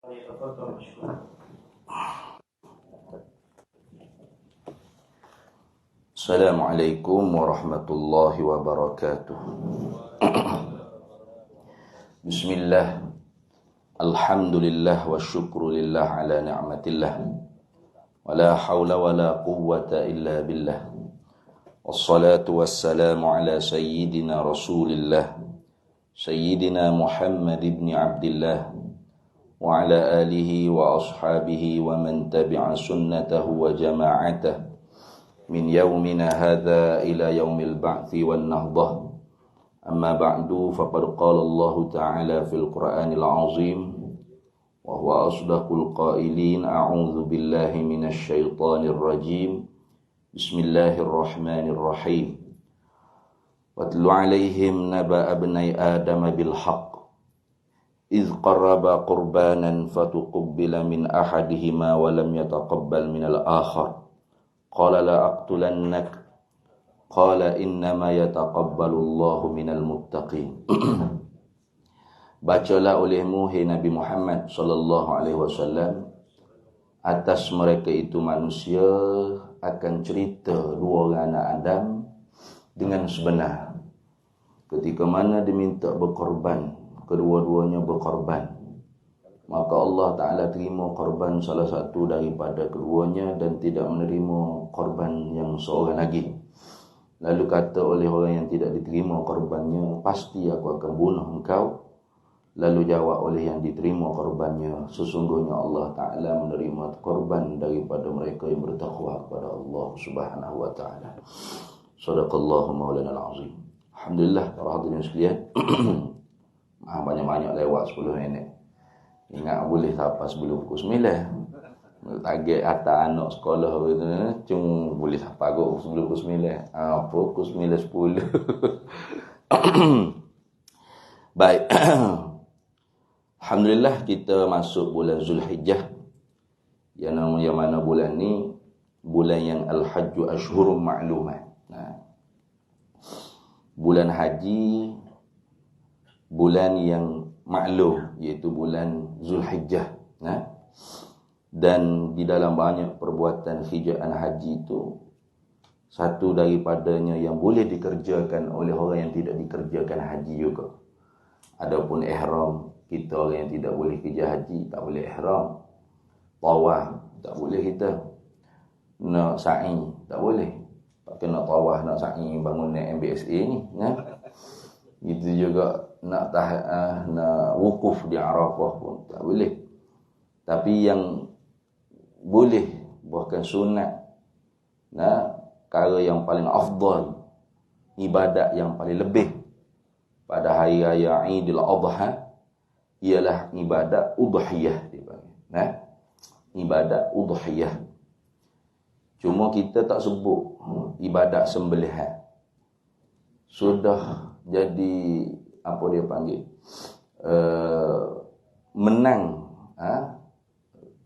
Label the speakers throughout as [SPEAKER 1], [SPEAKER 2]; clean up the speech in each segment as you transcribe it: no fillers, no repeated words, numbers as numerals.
[SPEAKER 1] Assalamualaikum warahmatullahi wabarakatuh. Bismillah, alhamdulillah wa syukrulillah ala ni'matillah, wa la hawla wa la quwwata illa billah. Wassalatu wassalamu ala sayyidina rasulillah, sayyidina Muhammad ibn Abdillah, wa ala alihi wa ashabihi wa man tabi'a sunnatahu wa jama'atahu min yaumina hadha ila yaumil ba'thi wan nahdah. Amma ba'du, faqad qala Allah ta'ala fil Qur'anil 'azim wa huwa asdaqul qailin. A'udzu billahi minasy syaithanir rajim. Bismillahirrahmanirrahim. Watlu 'alaihim naba'a ibnai Adam bil haqq idz qarraba qurbanan fatuqabbala min ahadihima wa lam yataqabbal min al-akhar. Qala la aqtulannak. Qala innama yataqabbalu Allahu minal muttaqin. Bacalah olehmu, hai Nabi Muhammad sallallahu alaihi wasallam, atas mereka itu manusia akan cerita dua orang anak Adam dengan sebenar. Ketika mana diminta berkorban, kedua-duanya berkorban, maka Allah Ta'ala terima korban salah satu daripada keduanya dan tidak menerima korban yang seorang lagi. Lalu kata oleh orang yang tidak diterima korbannya, pasti aku akan bunuh engkau. Lalu jawab oleh yang diterima korbannya, sesungguhnya Allah Ta'ala menerima korban daripada mereka yang bertakwa kepada Allah Subhanahu wa Ta'ala. Sadaqallahu maulana al-azim. Alhamdulillah, para hadirin sekalian. Banyak-banyak lewat 10 minit. Ingat boleh sampai sebelum pukul 9. Target atas anak sekolah gitu, cuma boleh sampai kot sebelum pukul 9. Pukul 9.10. Baik. Alhamdulillah, kita masuk bulan Zulhijjah. Yang mana bulan ni bulan yang al-hajju ashhurum ma'lumat. Bulan haji, bulan yang maklum, iaitu bulan Zulhijjah. Dan di dalam banyak perbuatan hijraan haji itu, satu daripadanya yang boleh dikerjakan oleh orang yang tidak dikerjakan haji juga. Adapun ihram, kita orang yang tidak boleh kerja haji tak boleh ihram. Tawaf tak boleh kita. Nak sa'i tak boleh. Tak kena tawaf nak sa'i bangun naik MBSA ni. Itu juga nak wukuf di Arafah pun tak boleh. Tapi yang boleh, bahkan sunat, perkara yang paling afdal, ibadat yang paling lebih pada hari raya Aidil Adha ialah ibadat udhiyah dipanggil. Ibadat udhiyah. Cuma kita tak sebut ibadat sembelihan. Sudah jadi apa dia panggil, menang,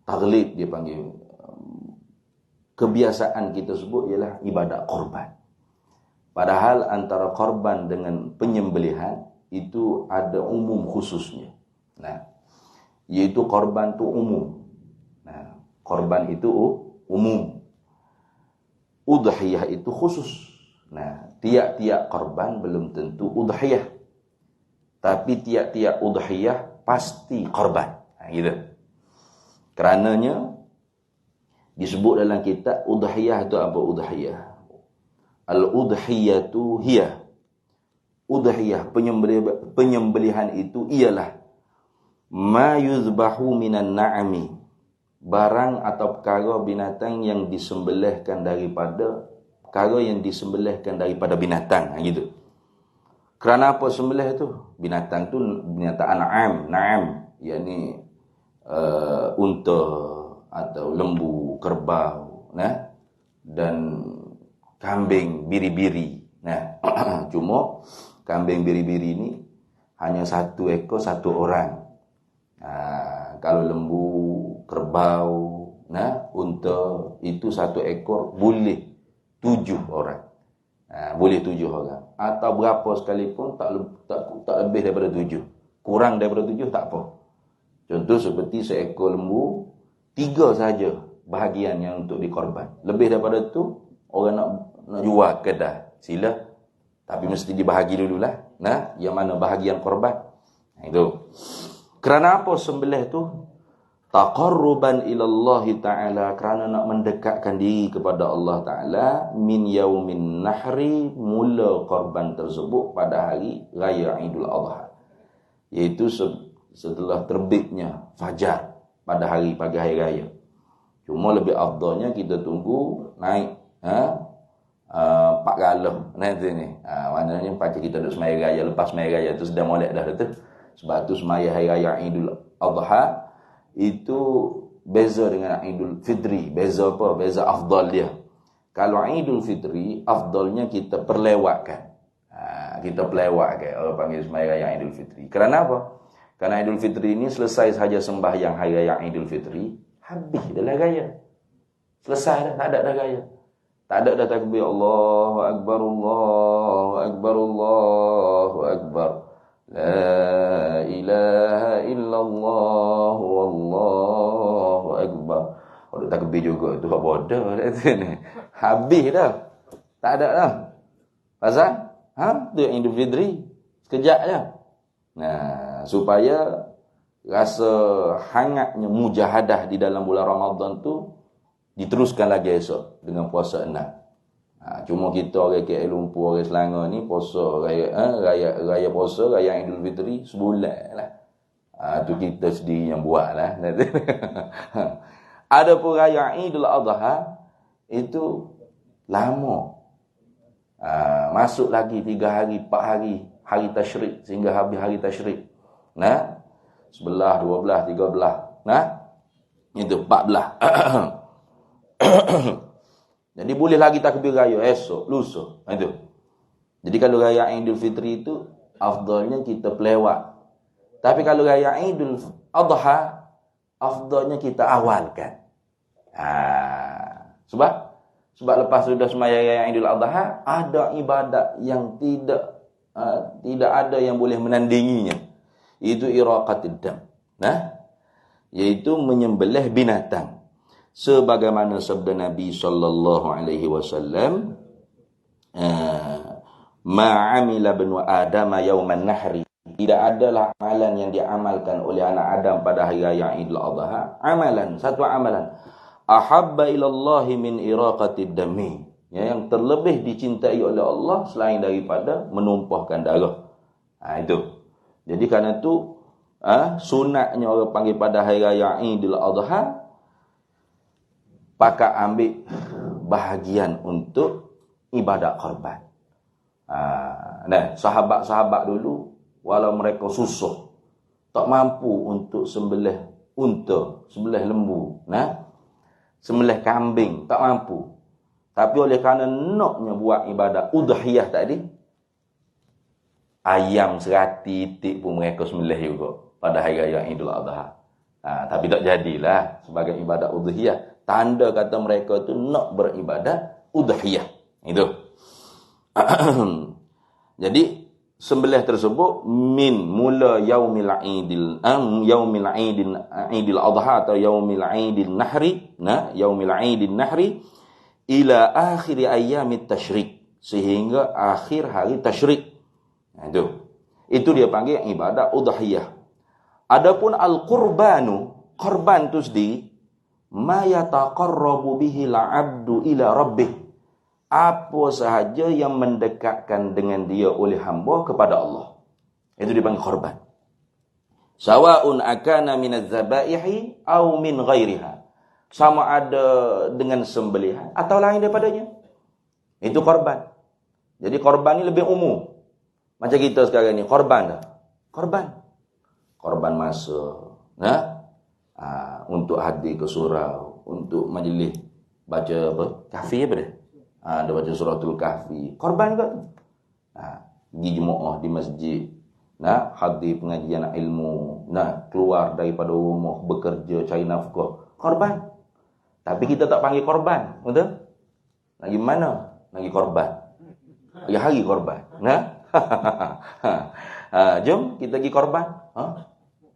[SPEAKER 1] taglib dia panggil, kebiasaan kita sebut ialah ibadat korban. Padahal antara korban dengan penyembelihan itu ada umum khususnya. Iaitu korban itu umum. Korban itu umum. Udhiyah itu khusus. Tiap-tiap korban belum tentu udhiyah. Tapi tiap-tiap udhiyah pasti korban. Gitu. Kerananya disebut dalam kitab udhiyah itu apa udhiyah? Al-udhiyatu hiya. Udhiyah, penyembelihan itu ialah ma yuzbahu minan na'ami, barang atau perkara binatang yang disembelihkan daripada binatang. Gitu. Kerana apa sembelih itu? Binatang tu binatang na'am, yakni unta atau lembu, kerbau, dan kambing biri-biri. Cuma kambing biri-biri ini hanya satu ekor satu orang. Kalau lembu, kerbau, unta itu satu ekor boleh 7 orang. Boleh 7 orang. Atau berapa sekalipun tak lebih daripada 7. Kurang daripada 7 tak apa. Contoh seperti seekor lembu, 3 saja bahagian yang untuk dikorban. Lebih daripada tu, orang nak jual kedai, sila. Tapi mesti dibahagi dululah. Nah, yang mana bahagian korban. Itu. Kerana apa sembelih tu? Taqarruban ilallahi ta'ala, kerana nak mendekatkan diri kepada Allah Ta'ala, min yaumin nahri, mula korban tersebut pada hari raya Idul Adha, iaitu setelah terbitnya fajar pada hari pagi hari raya. Cuma lebih afdalnya kita tunggu naik 4 galah nanti ni. Maknanya pagi kita duduk semaya raya, lepas semaya raya tu sudah molek dah tu. Sebab tu semaya hari raya Idul Adha itu beza dengan Idul Fitri. Beza apa? Beza afdal dia. Kalau Idul Fitri, afdalnya kita perlewatkan. Kita perlewatkan. Orang panggil semaya raya Idul Fitri. Kerana apa? Kerana Idul Fitri ini selesai sahaja sembahyang hari raya Idul Fitri, habis dah raya. Selesai dah, tak ada dah raya. Tak ada dah takbir Allahu Akbar, Allahu Akbar, Allahu Akbar. La ilaha illallah wallahu akbar. Kalau takbir juga tu apa bodoh ni. Habis dah. Tak ada dah. Pasal tu yang Idul Fitri sekejap je. Nah, supaya rasa hangatnya mujahadah di dalam bulan Ramadan tu diteruskan lagi esok dengan puasa 6. Cuma kita orang KL Lumpur, orang Selangor ni puasa raya puasa raya Idul Fitri sebulan lah. Tu kita sendiri yang buat lah. Adapun raya Idul Adha itu lama. Masuk lagi 3 hari, 4 hari, hari tasyrik sehingga habis hari tasyrik. Nah, 11, 12, 13. Nah, itu 14. Jadi boleh lagi takbir raya esok, lusa. Itu. Jadi kalau raya Idul Fitri itu afdalnya kita pelewat. Tapi kalau raya Idul Adha afdalnya kita awalkan. Sebab lepas sudah sembahyang raya Idul Adha ada ibadat yang tidak ada yang boleh menandinginya. Itu iraqatid dam. Nah, yaitu menyembelih binatang. Sebagaimana sabda Nabi sallallahu alaihi wasallam, ma'amila banu Adam yauman nahri, tidak adalah amalan yang diamalkan oleh anak Adam pada hari raya Idul Adha, satu amalan ahabba ilallahi min iraqatid dami, yang terlebih dicintai oleh Allah selain daripada menumpahkan darah. Itu. Jadi kerana tu sunatnya orang panggil pada hari raya Idul Adha pakai ambil bahagian untuk ibadat korban. Nah, sahabat-sahabat dulu walau mereka susah, tak mampu untuk sembelih unta, sembelih lembu, sembelih kambing, tak mampu. Tapi oleh kerana naknya buat ibadat udhiyah tadi, ayam 100 titik pun mereka sembelih juga pada hari raya Idul Adha. Tapi tak jadilah sebagai ibadat udhiyah. Tanda kata mereka tu nak beribadat udhiyah. Itu. Jadi sembelih tersebut min mula yaumil idil adha atau yaumil idin nahri, yaumil idin nahri ila akhir ayyamit tasyrik, sehingga akhir hari tasyrik. Itu dia panggil ibadat udhiyah. Adapun al-qurbanu, korban tu sendiri, ma yataqarrabu bihi al-'abdu ila rabbih, apa sahaja yang mendekatkan dengan dia oleh hamba kepada Allah, itu dipanggil korban. Sawa'un akana minaz zabaihi aw min ghairiha, sama ada dengan sembelihan atau lain daripadanya, itu korban. Jadi korban ni lebih umum. Macam kita sekarang ni korban dah. Korban masa, untuk hadir ke surau, untuk majlis baca apa? Kahfi apa dia? Dia baca suratul Kahfi. Korban juga tu. Pergi jemaah di masjid, hadir pengajian ilmu, keluar daripada rumah bekerja cari nafkah. Korban. Tapi kita tak panggil korban, betul? Lagi mana? Lagi korban. Lagi hari korban. Jom kita pergi korban.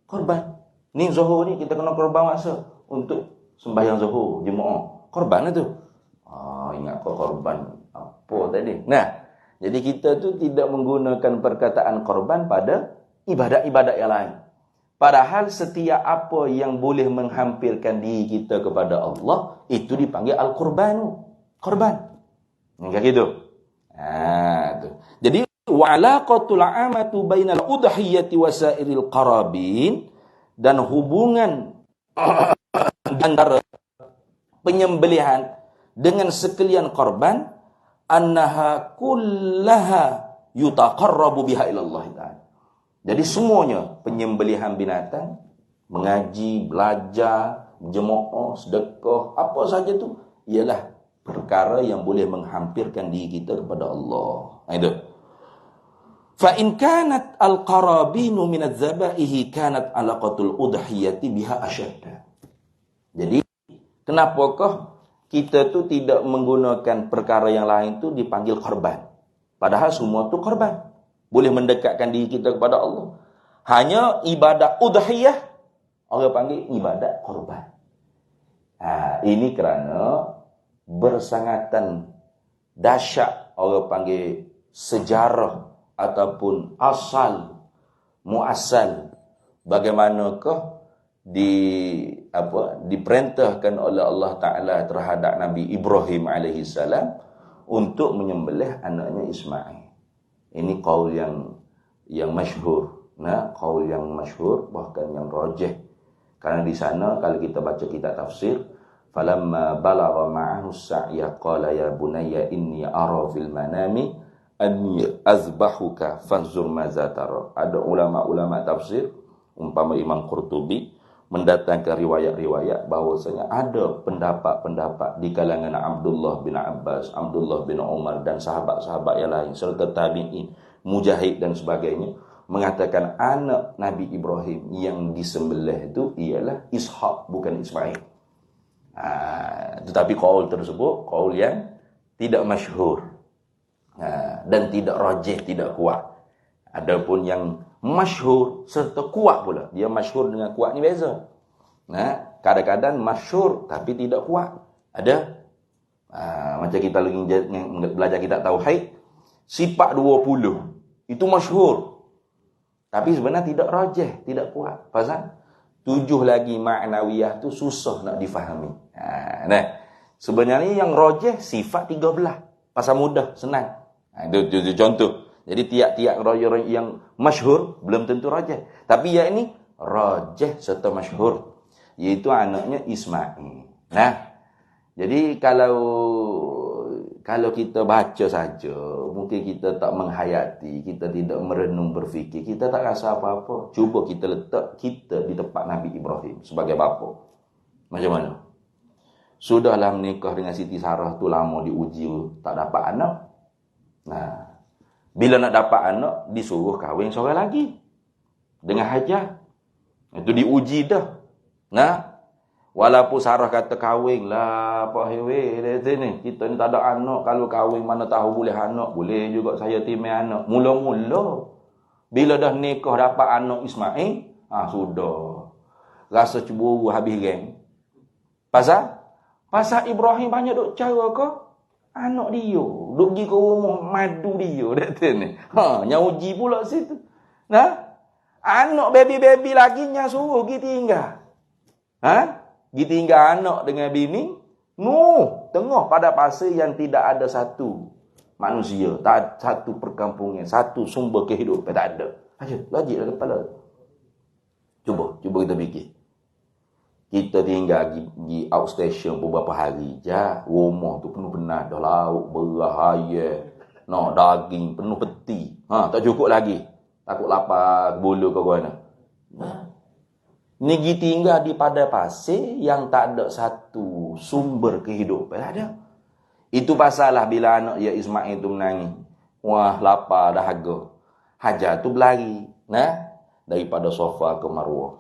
[SPEAKER 1] Korban. Ni Zuhur ni kita kena korban masa untuk sembahyang Zuhur, jemaah. Korban itu. Ingat kau korban apa tadi? Nah, jadi kita tu tidak menggunakan perkataan korban pada ibadat-ibadat yang lain. Padahal setiap apa yang boleh menghampirkan diri kita kepada Allah, itu dipanggil al-qurbanu. Korban. Macam gitu. Tu. Jadi, wa'alaqatul amatu bainal udhiyati wasairil qarabin, dan hubungan antara penyembelihan dengan sekalian korban, annaha kullaha yutaqarrabu biha ilallah ta'ala. Jadi semuanya penyembelihan binatang, mengaji, belajar, jemaah, sedekah, apa saja tu ialah perkara yang boleh menghampirkan diri kita kepada Allah. Itu. Fa in kanat al-qarabinu min adz-dzabaihi kanat alaqatul udhiyati biha asyadda. Jadi kenapakah kita tu tidak menggunakan perkara yang lain tu dipanggil korban? Padahal semua tu korban. Boleh mendekatkan diri kita kepada Allah. Hanya ibadat udhiyah orang panggil ibadat korban. Ini kerana bersangatan dahsyat orang panggil sejarah ataupun asal muasal bagaimanakah diperintahkan oleh Allah Ta'ala terhadap Nabi Ibrahim AS untuk menyembelih anaknya Ismail. Ini qaul yang masyhur. Qaul yang masyhur, bahkan yang rajih. Karena di sana kalau kita baca kitab tafsir, falamma balagha ma'ahu as-sa'ya qala ya bunayya inni ara fil manami anni azbahuka fanzur maza tara. Ada ulama-ulama tafsir, umpama Imam Qurtubi, mendatangkan riwayat-riwayat bahawasanya ada pendapat-pendapat di kalangan Abdullah bin Abbas, Abdullah bin Umar dan sahabat-sahabat yang lain serta tabi'in, Mujahid dan sebagainya, mengatakan anak Nabi Ibrahim yang disembelih itu ialah Ishaq, bukan Ismail. Tetapi qaul tersebut qaul yang tidak masyhur. Dan tidak rajih, tidak kuat. Adapun yang masyhur serta kuat pula. Dia masyhur dengan kuat ni beza. Kadang-kadang masyhur tapi tidak kuat. Ada. Macam kita lagi belajar kitab tauhid, sifat 20 itu masyhur. Tapi sebenarnya tidak rajih, tidak kuat. Pasal 7 lagi ma'nawiyah tu susah nak difahami. Sebenarnya yang rajih sifat 13. Pasal mudah, senang. Itu contoh. Jadi tiap-tiap raya yang masyhur belum tentu rajih. Tapi yang ini rajih serta masyhur, iaitu anaknya Ismail. Jadi kalau kita baca saja, mungkin kita tak menghayati, kita tidak merenung berfikir, kita tak rasa apa-apa. Cuba kita letak kita di tempat Nabi Ibrahim sebagai bapa. Macam mana? Sudahlah menikah dengan Siti Sarah tu lama diuji, tak dapat anak. Bila nak dapat anak, disuruh kahwin seorang lagi dengan Hajar. Itu diuji dah. Walaupun Sarah kata kahwin lah, Pak Hewe, kita ni tak ada anak. Kalau kahwin mana tahu boleh anak. Boleh juga saya timai anak. Mula-mula bila dah nikah dapat anak Ismail, sudah. Rasa cemburu habis geng. Pasal Ibrahim banyak duk cara ke anak dia. Duk pergi ke rumah madu dia. Yang uji pula situ. Anak baby-baby lagi yang suruh pergi tinggal. Pergi tinggal anak dengan bini. Tengah pada pasal yang tidak ada satu manusia. Tak satu perkampungan. Satu sumber kehidupan. Tak ada. Logik lah kepala. Cuba kita fikir. Kita tinggal di outstation beberapa hari je. Rumah tu penuh benar. Dah lauk, berahaya. Daging, penuh peti. Tak cukup lagi. Takut lapar, bulu ke mana. Ni pergi tinggal di pada pasir yang tak ada satu sumber kehidupan. Tak ada. Itu pasal lah bila anak ya Ismail tu menangis. Wah, lapar, dahaga. Hajar tu berlari. Daripada sofa ke marwah.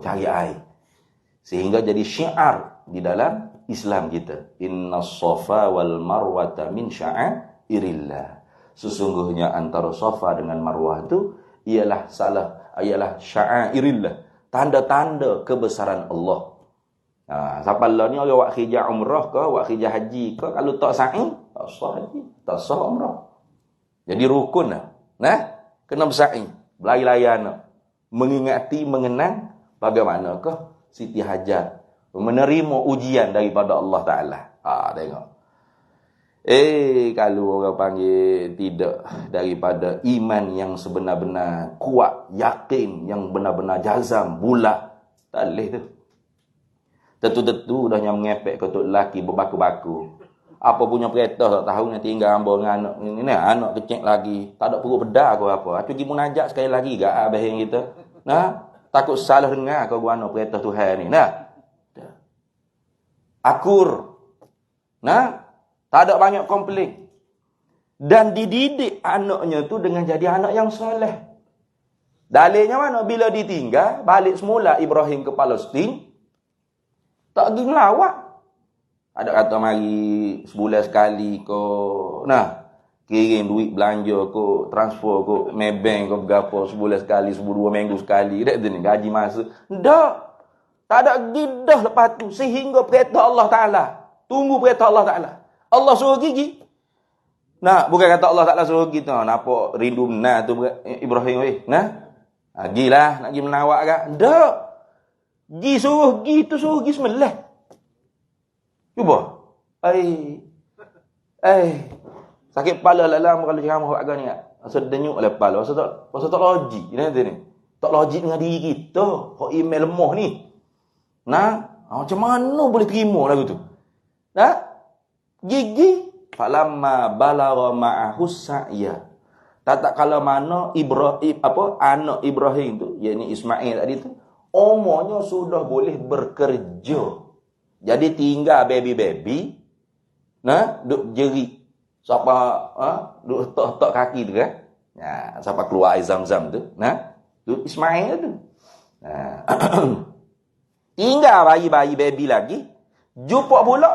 [SPEAKER 1] Cari air. Sehingga jadi syiar di dalam Islam kita. Inna sofa wal marwata min sya'airillah. Sesungguhnya antara sofa dengan marwah itu ialah sya'airillah. tanda-tanda kebesaran Allah. Siapa lah ni orang wak khijah umrah ke, wak khijah haji ke, kalau tak sa'i, tak sah haji, tak sah umrah. Jadi rukun lah. Kena bersa'i, berlayar-layar, mengingati, mengenang bagaimanakah Siti Hajar menerima ujian daripada Allah Ta'ala. Tengok. Kalau orang panggil tidak daripada iman yang sebenar-benar kuat, yakin, yang benar-benar jazam, bulat, tak boleh tu. Tentu-tentu dah yang mengepek ke tok lelaki berbaku-baku. Apa punya perintah tak tahu nak tinggal hamba dengan anak ni, anak kecil lagi, tak ada perut bedah ke apa. Aku pergi munajat sekali lagi gak abah kita. Takut salah dengar kau guna perintah Tuhan ni. Akur. Tak ada banyak komplain. Dan dididik anaknya tu dengan jadi anak yang soleh. Dalilnya mana? Bila ditinggal, balik semula Ibrahim ke Palestin, tak pergi melawat. Ada kata mari sebulan sekali kau kirim duit belanja kau, transfer kau, Maybank kau berapa sebulan sekali, 2 minggu sekali. Dak tu ni gaji masa. Ndak. Tak ada gidah lepas tu sehingga perintah Allah Taala. Tunggu perintah Allah Taala. Allah suruh gigi. Bukan kata Allah Taala suruh kita. Nampak rindu benar tu Ibrahim weh. Gilah nak pergi menawak ke? Ndak. Suruh gi sembelih. Cuba. Sakit kepala lalam kalau ceramah buat agak ni. Rasa denyuk oleh kepala. Rasa tak logik. Ni. Tak logik dengan diri kita. Kok email lemah ni. Macam mana boleh terima lagu tu? Gigi. Falamma balagha ma'ahu sa'ya. Tak kalau mana anak Ibrahim tu, yakni Ismail tadi tu, umurnya sudah boleh bekerja. Jadi tinggal baby, duk jerit. Siapa duk tok kaki tu kan? Siapa keluar air zam-zam tu? Tu Ismail tu. Tinggal bayi baby lagi, jumpa pula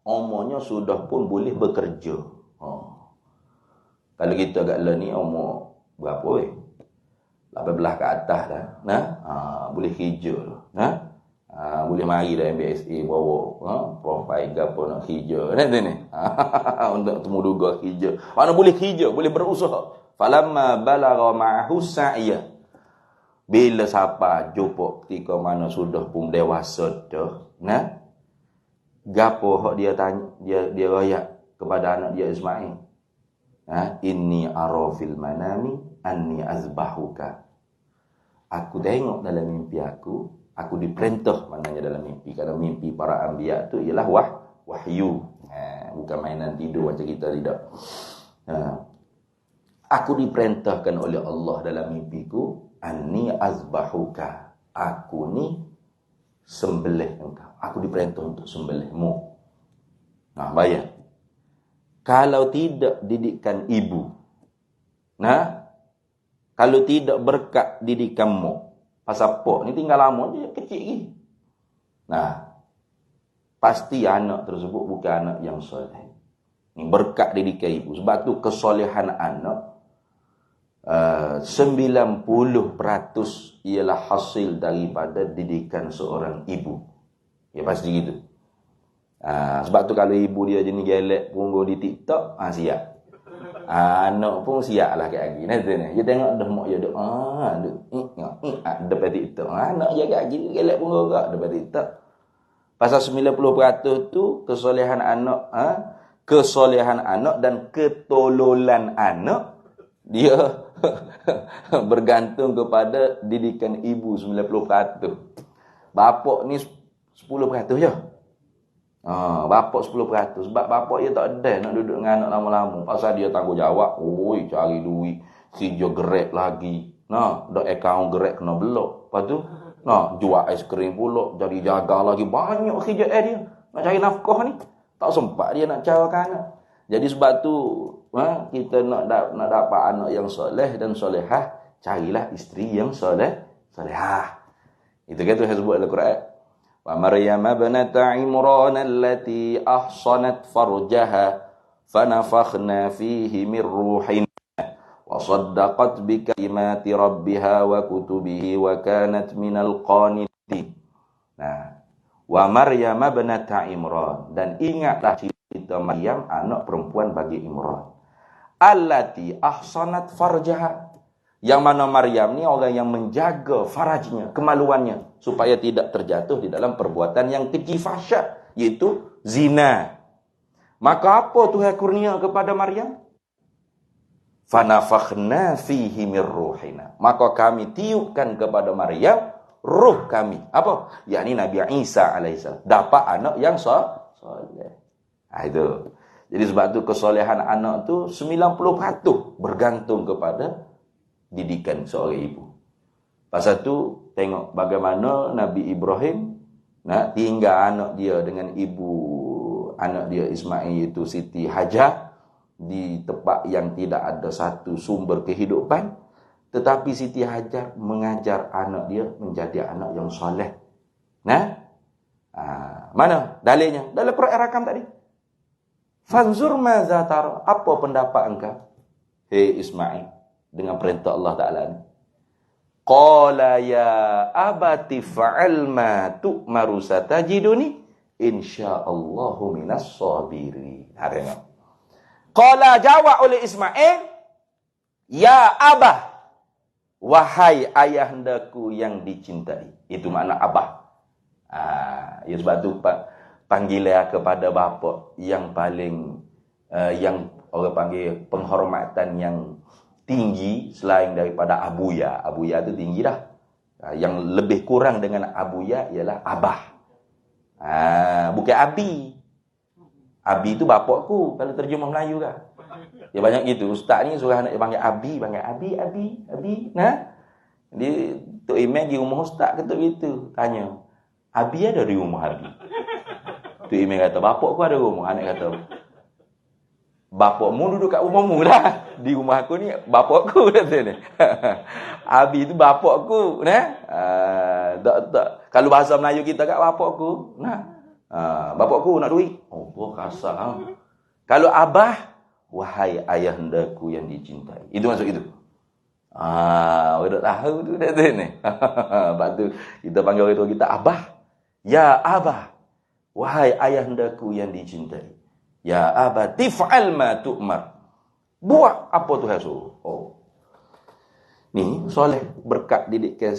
[SPEAKER 1] umurnya sudah pun boleh bekerja. Kalau kita agak lah ni umur berapa weh? 18 ke atas dah. Boleh kerja dah. Boleh mari dah MBSA bawa profile ke apa nak kerja ni. Untuk temu duga kerja. Mana boleh kerja, boleh berusaha. Falamma balagha ma'ahu sa'ya. Bila siapa jumpa ketika mana sudah pun dewasa dah, gapo hak dia tanya, dia royak kepada anak dia Ismail. Inni ara fil manami anni azbahuka. Aku tengok dalam mimpi aku diperintah, maknanya dalam mimpi. Kerana mimpi para anbiya tu ialah wahyu. Bukan mainan tidur macam kita, tidak. Aku diperintahkan oleh Allah dalam mimpiku, anni azbahuka. Aku ni sembelih engkau. Aku diperintah untuk sembelihmu. Bayar. Kalau tidak didikan ibu, kalau tidak berkat didikanmu, pasal pok ni tinggal lama je, kecil lagi. Pasti anak tersebut bukan anak yang soleh. Ni berkat didikan ibu. Sebab tu kesolehan anak 90% ialah hasil daripada didikan seorang ibu. Ya pasti gitu. Sebab tu kalau ibu dia jenis gelek punggung di TikTok, siap. Anak pun siap lah kat lagi. Nanti ni. Dia tengok dah mak dia duk. Depan TikTok. Anak dia kat lagi gelek punggung kat depan TikTok. Pasal 90% tu kesolehan anak, kesolehan anak dan ketololan anak dia bergantung kepada didikan ibu 90%. Bapak ni 10% je. Bapak 10%. Sebab bapak dia tak ada nak duduk dengan anak lama-lama. Pasal dia tanggungjawab. Cari duit. Kerja gerak lagi. Dah akaun gerak kena belok. Lepas tu, jual aiskrim pula. Jadi jaga lagi. Banyak kerja dia. Nak cari nafkah ni. Tak sempat dia nak carakan anak. Jadi sebab tu, kita nak dapat anak yang soleh dan solehah, carilah isteri yang solehah. Itu kan Tuhan sebut dalam Quran. Wa Maryam ibnata Imran allati ahsanat farjaha fanafakhna fihi min ruhina wa Wasaddaqat bikalimati rabbiha wa kutubihi wa kanat minal qanitin. Nah, wa Maryam ibnata Imran, dan ingatlah cerita Maryam anak perempuan bagi Imran. Allati ahsanat farjaha, yang mana Maryam ni orang yang menjaga farajnya, kemaluannya, supaya tidak terjatuh di dalam perbuatan yang keji fahsyat, iaitu zina. Maka apa Tuhan kurnia kepada Maryam? Fanafakhna fihi mir ruhina, maka kami tiupkan kepada Maryam ruh kami. Apa? Yakni Nabi Isa alaihissalam dapat anak yang soleh. Itu. Jadi sebab tu kesolehan anak tu 90% bergantung kepada didikan seorang ibu. Pasal tu tengok bagaimana Nabi Ibrahim nak tinggal anak dia dengan ibu anak dia Ismail, itu Siti Hajar, di tempat yang tidak ada satu sumber kehidupan, tetapi Siti Hajar mengajar anak dia menjadi anak yang soleh. Nah, mana dalilnya? Dalam Quran rakam tadi. Fanzur maza tara, apa pendapat engkau, hei Ismail, dengan perintah Allah Ta'ala ni? Qala ya abati fa'al ma tu'maru satajiduni insyaallahu minas sabirin. Tengok. Qala, jawab oleh Ismail, ya abah, wahai ayahandaku yang dicintai. Itu makna abah. Ya sebab tu panggilan kepada bapa yang paling yang orang panggil penghormatan yang tinggi selain daripada abuya. Abuya tu tinggi dah. Yang lebih kurang dengan abuya ialah abah. Bukan abi. Abi tu bapakku kalau terjemah Melayu kan. Dia banyak gitu. Ustaz ni suruh anak dia panggil abi, abi. Nah. Dia Tok Imam di rumah ustaz kata begitu. Tanya, abi ada di rumah abi? Tok Imam kata, bapakku ada rumah. Anak kata, bapakmu duduk kat rumahmu lah. Di rumah aku ni bapakku kata ni. Abi tu bapakku, nah. Tak. Kalau bahasa Melayu kita kat bapakku, nah. Bapakku nak duit. Oh, kasar. Kalau abah, wahai ayahandaku yang dicintai. Itu maksud itu. Orang tak tahu tu dah tu ni. Lepas tu kita panggil orang tua kita abah. Ya abah, wahai ayahandaku yang dicintai. Ya abah, tif'al ma tu'mar. Buat apa Tuhan suruh. Oh. Ni soleh berkat didikan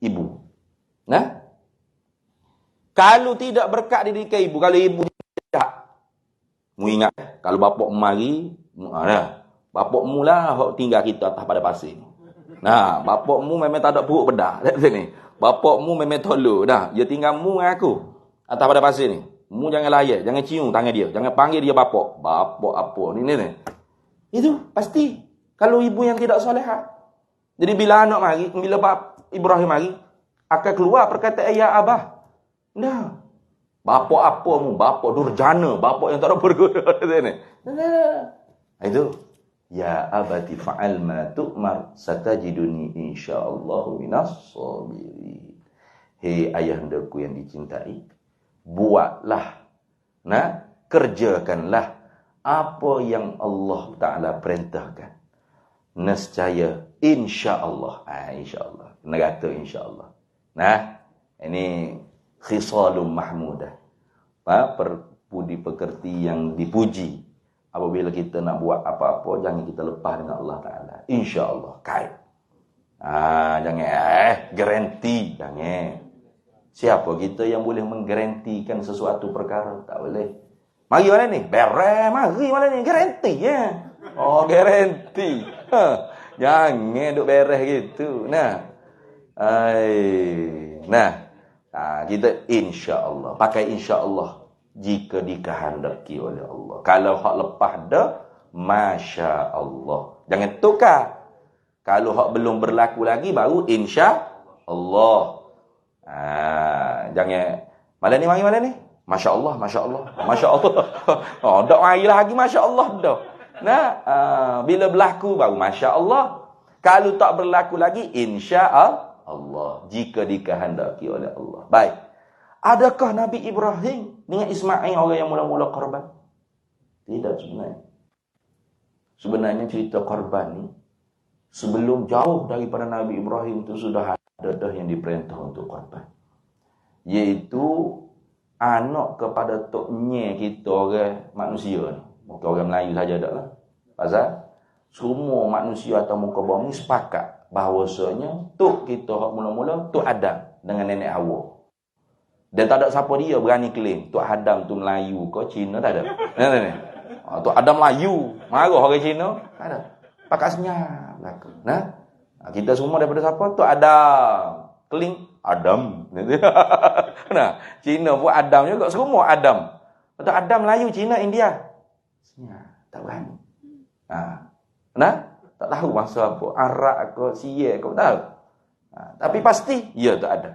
[SPEAKER 1] ibu. Nah, kalau tidak berkat didikan ibu, kalau ibu tidak, mu ingat, kalau bapak mari, bapakmu lah tinggal kita atas pada pasir. Nah, bapakmu memang tak ada perut pedah. Lihat sini. Bapakmu memang tolong. Dah, dia tinggal mu dengan aku atas pada pasir ni. Mu jangan layak, jangan cium tangan dia, jangan panggil dia bapak. Bapak apa ni. Itu pasti. Kalau ibu yang tidak solehah. Jadi bila anak mari, bila Ibrahim mari, akan keluar perkataan ya abah. Nah, bapak apa mu? Bapak durjana, bapak yang tak ada berguna. Itu, ya abati fa'al ma tu'mar satajiduni insyaallahu minas sabirin. Hei ayahandaku yang dicintai, buatlah, kerjakanlah apa yang Allah Ta'ala perintahkan. Nescaya insyaallah. Insyaallah. Kena kata insyaallah. Nah, ini khisalum mahmudah. Budi pekerti yang dipuji. Apabila kita nak buat apa-apa, jangan kita lepas dengan Allah Ta'ala. InsyaAllah. Kait. Jangan, garanti. Jangan. Siapa kita yang boleh menggarantikan sesuatu perkara? Tak boleh. Mari mana ni? Mari mana ni? Garanti, ya. Oh, garanti. Jangan duk beres gitu. Kita insya-Allah. Pakai insya-Allah jika dikehendaki oleh Allah. Kalau hak lepas dah, masya-Allah. Jangan tukar. Kalau hak belum berlaku lagi baru insya-Allah. Jangan malam ni. Masya-Allah. Oh, dak mari lagi masya-Allah dah. Bila berlaku baru masya-Allah. Kalau tak berlaku lagi insya-Allah, jika dikehendaki oleh Allah. Baik. Adakah Nabi Ibrahim dengan Ismail orang yang mula-mula korban? Tidak sebenarnya. Sebenarnya cerita korban ni Sebelum jauh daripada Nabi Ibrahim itu sudah ada dah yang diperintah untuk korban. Iaitu anak kepada toknya kita orang manusia ni. Bukan orang Melayu saja dak lah. Pasal semua manusia atau muka bumi sepakat bahawasanya tok kita hak mula-mula tok Adam dengan nenek Hawa. Dan tak ada siapa dia berani klaim tok Adam tu Melayu ke Cina, tak ada. Tok Adam Melayu, marah orang Cina, tak ada. Pakat senyap belaka. Kita semua daripada siapa? Tok Adam. Keling Adam. Nah, Cina pun Adam juga, semua Adam. Tok Adam Melayu, Cina, India. Senyap, tak berani. Tak tahu masa apa, Arak ke, Siye ke, tak tahu. Tapi pasti, ya tak ada.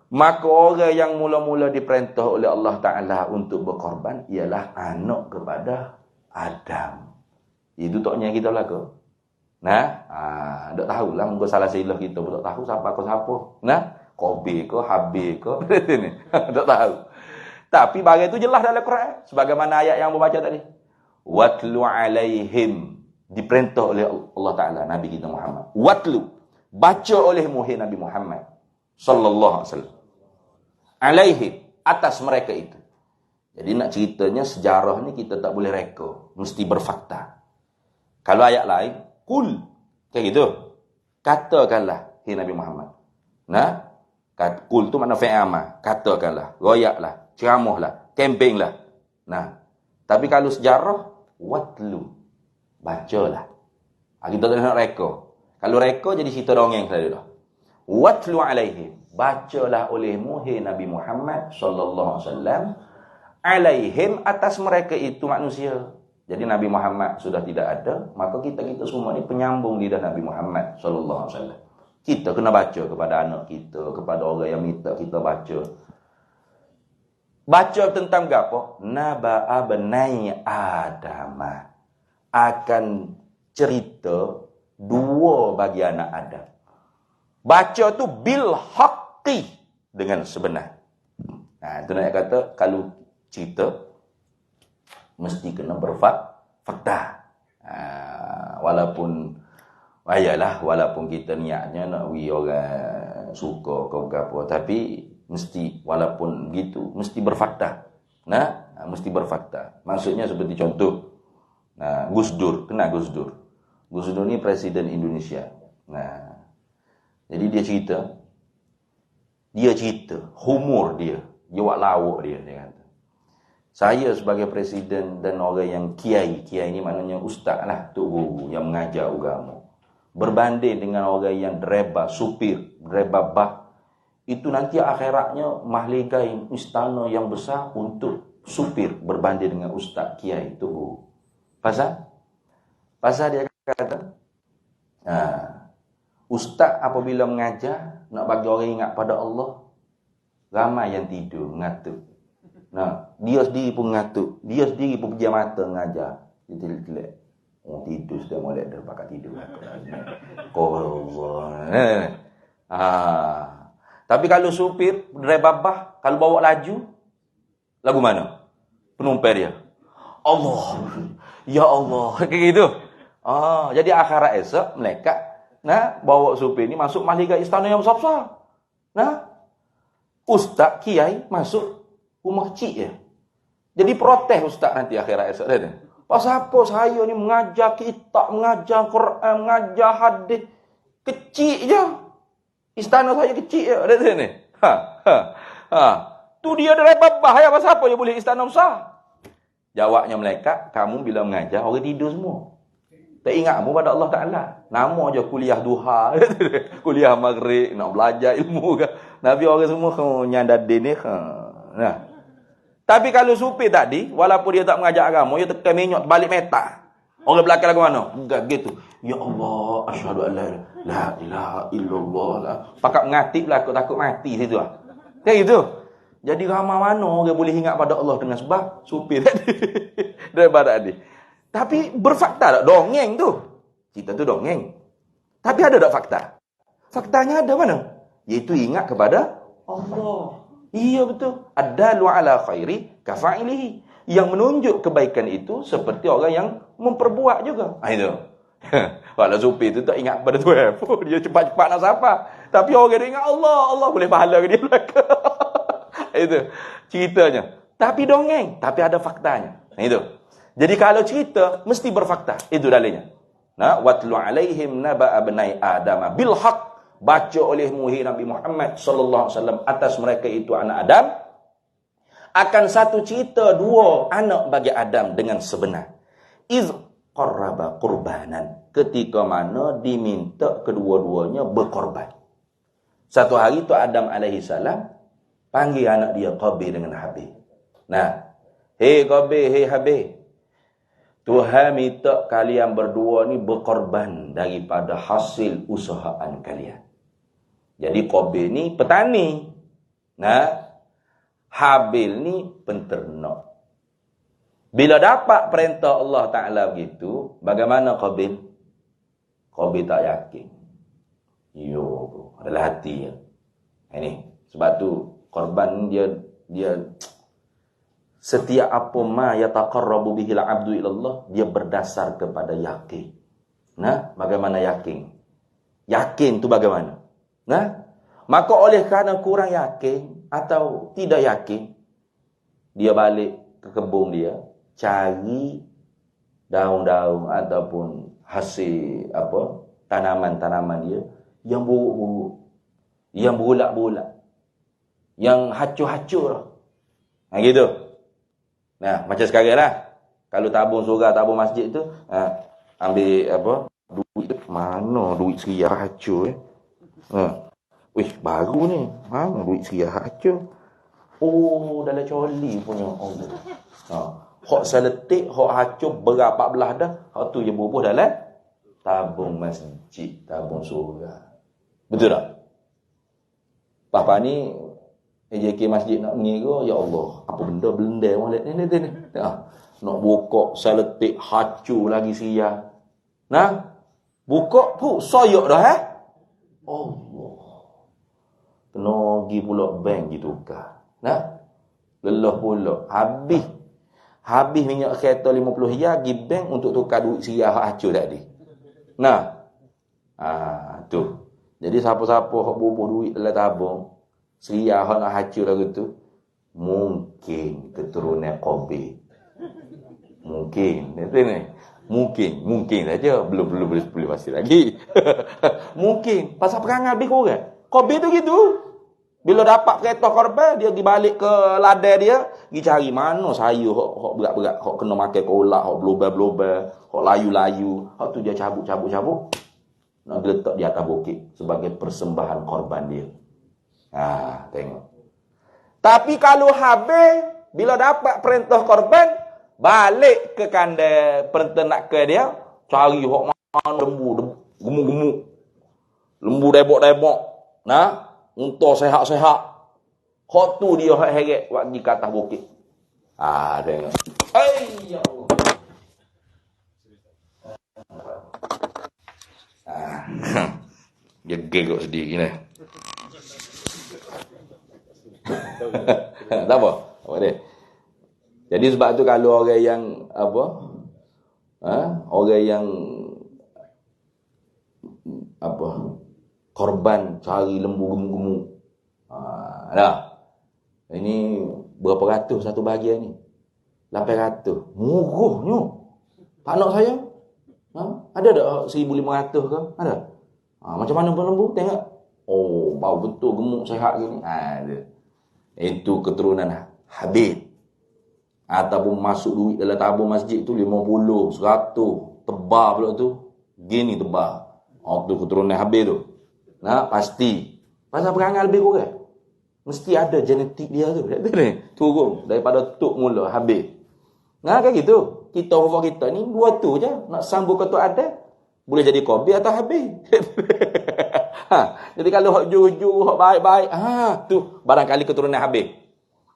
[SPEAKER 1] Maka orang yang mula-mula diperintah oleh Allah Ta'ala untuk berkorban ialah anak kepada Adam. Itu toknya kita lah ke. Tak tahulah, mungkin salah silap kita pun tak tahu siapa ke siapa. Kobe ke, Habib ke, tak tahu. Tapi bahagian itu jelas dalam Quran. Sebagaimana ayat yang membaca tadi. Watlu alaihim. Diperintah oleh Allah Ta'ala, Nabi kita Muhammad. Watlu. Baca oleh Nabi Muhammad sallallahu alaihi wasallam. Alaihim. Atas mereka itu. Jadi nak ceritanya sejarah ni kita tak boleh reka. Mesti berfakta. Kalau ayat lain, kul. Kayak gitu. Katakanlah, hai Nabi Muhammad. Kul tu makna fi'ama. Katakanlah. Royaklah. Ceramahlah. Kempenlah. Tapi kalau sejarah, watlu. Bacalah. Kita tak nak reka. Kalau reka jadi cerita dongeng saja dah. Watlu alaihim. Bacalah olehmu, hai Nabi Muhammad sallallahu alaihi wasallam. Alaihim, atas mereka itu manusia. Jadi Nabi Muhammad sudah tidak ada, maka kita semua ni penyambung lidah Nabi Muhammad sallallahu alaihi wasallam. Kita kena baca kepada anak kita, kepada orang yang minta kita baca. Baca tentang apa? Naba'a bani Adam. Akan cerita dua bagi anak Adam. Baca tu bil haqqi, dengan sebenar. Itu nak kata kalau cerita mesti kena berfakta. Walaupun kita niatnya nak orang suka ke apa, tapi mesti walaupun gitu mesti berfakta. Mesti berfakta. Maksudnya seperti contoh Gus Dur, kenal Gus Dur. Gus Dur ni presiden Indonesia. Jadi dia cerita humor dia buat lawak dia kata. Saya sebagai presiden dan orang yang kiai ni maknanya ustaz lah, tok guru yang mengajar agama. Berbanding dengan orang yang driver, supir, driver bas, itu nanti akhiratnya mahligai istana yang besar untuk supir berbanding dengan ustaz, kiai, tok guru. Pasal dia kata, ustaz apabila mengajar, nak bagi orang ingat pada Allah, ramai yang tidur, mengatuk. Dia sendiri pun mengatuk. Dia sendiri pun pejam mata mengajar. Dia telek-telek. Tidur sudah mulai dah pakai tidur. Tapi kalau supir, driver bas, kalau bawa laju, lagu mana? Penumpang dia. Allah. Ya Allah. Kayak gitu. Jadi akhirat esok, mereka bawa supir ni masuk mahligai istana yang besar-besar. Ustaz, kiai masuk rumah kecil je. Jadi protes ustaz nanti akhirat esok dia. Pasal apa saya ni mengajar kitab, mengajar Quran, mengajar hadis. Kecil je. Istana saya kecil je. Dia ni. Tu dia ada babah ya, pasal apa dia boleh istana besar? Jawabnya mereka, kamu bila mengajar orang tidur semua. Tak ingat kamu pada Allah Ta'ala. Nama je kuliah duha. Kuliah maghrib. Nak belajar ilmu ke. Nabi orang semua nyandadin ni. Tapi kalau supir tadi, walaupun dia tak mengajar agama, dia tekan minyak balik meta. Orang belakang lagu mana? Enggak gitu. Ya Allah, asyhadu an la ilaha illallah. Pakat mengatip lah, takut mati situ lah. Kayak gitu. Jadi ramai mana orang boleh ingat pada Allah dengan sebab supir tadi. Daripada tadi. Tapi berfakta tak? Dongeng tu. Cerita tu dongeng. Tapi ada tak fakta? Faktanya ada mana? Iaitu ingat kepada Allah. Iya betul. Ad-dalu ala khairi kafa'ilihi. Yang menunjuk kebaikan itu seperti orang yang memperbuat juga. Itu. Kalau supir tu tak ingat pada Tuhan pun. Dia cepat-cepat nak sapa. Tapi orang dia ingat Allah. Allah boleh pahala ke dia belaka. Itu ceritanya. Tapi dongeng. Tapi ada faktanya. Itu. Jadi kalau cerita, mesti berfakta. Itu dalilnya. Nah, watlu alaihim naba abnai Adam bil haq. Baca oleh muhi Nabi Muhammad sallallahu alaihi wasallam atas mereka itu anak Adam. Akan satu cerita dua anak bagi Adam dengan sebenar. Iz qarraba qurbanan. Ketika mana diminta kedua-duanya berkorban. Satu hari tu Adam alaihi salam panggil anak dia Qabil dengan Habil. Nah, hei Qabil, hei Habil. Tuhan minta kalian berdua ni berkorban daripada hasil usahaan kalian. Jadi Qabil ni petani. Nah, Habil ni penternak. Bila dapat perintah Allah Ta'ala begitu, bagaimana Qabil? Qabil tak yakin. Yo, adalah hati ya. Ini sebab tu korban dia setiap apa ma yataqarrabu bihi al-'abdu ila Allah, dia berdasar kepada yakin. Nah, bagaimana yakin? Yakin tu bagaimana? Nah, maka oleh kerana kurang yakin atau tidak yakin, dia balik ke kebun dia, cari daun-daun ataupun hasil apa tanaman-tanaman dia yang buruk-buruk, yang berulak-bulak, yang hacur-hacur. Nah, gitu. Nah, macam sekarang lah. Kalau tabung surau, tabung masjid tu, ambil apa? Duit tu. Mana duit Seria hacur Wih, baru ni. Mana duit Seria hacur? Oh, dalam coli punya. Hak seletik, hak hacur berapa belah dah. Hak tu je bubuh dalam tabung masjid, tabung surau. Betul tak? Papa ni AJK masjid nak ni ke, ya Allah, apa benda belendar molek ni. Nak buka seletik hacur lagi Seria. Nah, buka tu soyok dah Allah. Kena pergi pula bank gitu kan. Nah, lelah pula. Habis minyak kereta 50 riyal pergi bank untuk tukar duit Seria hak hacur tadi. Nah. Tu. Jadi siapa-siapa hak bubuh duit dalam tabung Seria hak nak hacur lagu tu, mungkin keturunan Qabil. Mungkin. Mungkin saja. Belum boleh pasti lagi. Mungkin. Pasal perangai habis korang. Qabil tu gitu. Bila dapat kereta korban, dia pergi balik ke ladai dia, pergi cari mana sayur hak berat-berat, hak kena makan kolak, hak blubber-blubber, hak layu-layu. Hak tu dia cabut. Nak letak di atas bukit sebagai persembahan korban dia. Tengok. Tapi kalau habis, bila dapat perintah korban, balik ke kandang peternakan dia, cari hok mana lembu, gemuk-gemuk. Lembu debok-debok. Nah, untuk sehat-sehat. Hok tu dia hak heret pergi ke atas bukit. Tengok. Ya Allah. Dia gegok sedih ni. Tak apa dia. Jadi sebab tu kalau orang yang orang yang korban cari lembu gemuk-gemuk. Ini berapa ratus satu bahagian ni? 800. Murahnya. Pak nak saya? Ada tak 1,500 ke? Ada? Macam mana pun lembu? Tengok. Oh, bau betul gemuk sehat gini. Itu keturunan Habil. Ataupun masuk duit dalam tabung masjid tu 50, 100. Tebal pula tu. Gini tebal. Tu keturunan Habil tu. Nah, pasti. Pasal perangai lebih kurang. Mesti ada genetik dia tu. Turun daripada tok mula Habil. Nah, kayak gitu. Kita ni dua tu je. Nak sambung ke tu ada. Boleh jadi Qabil atau Habil. Jadi kalau hak jujur, hak baik-baik, tu barangkali keturunan Habil.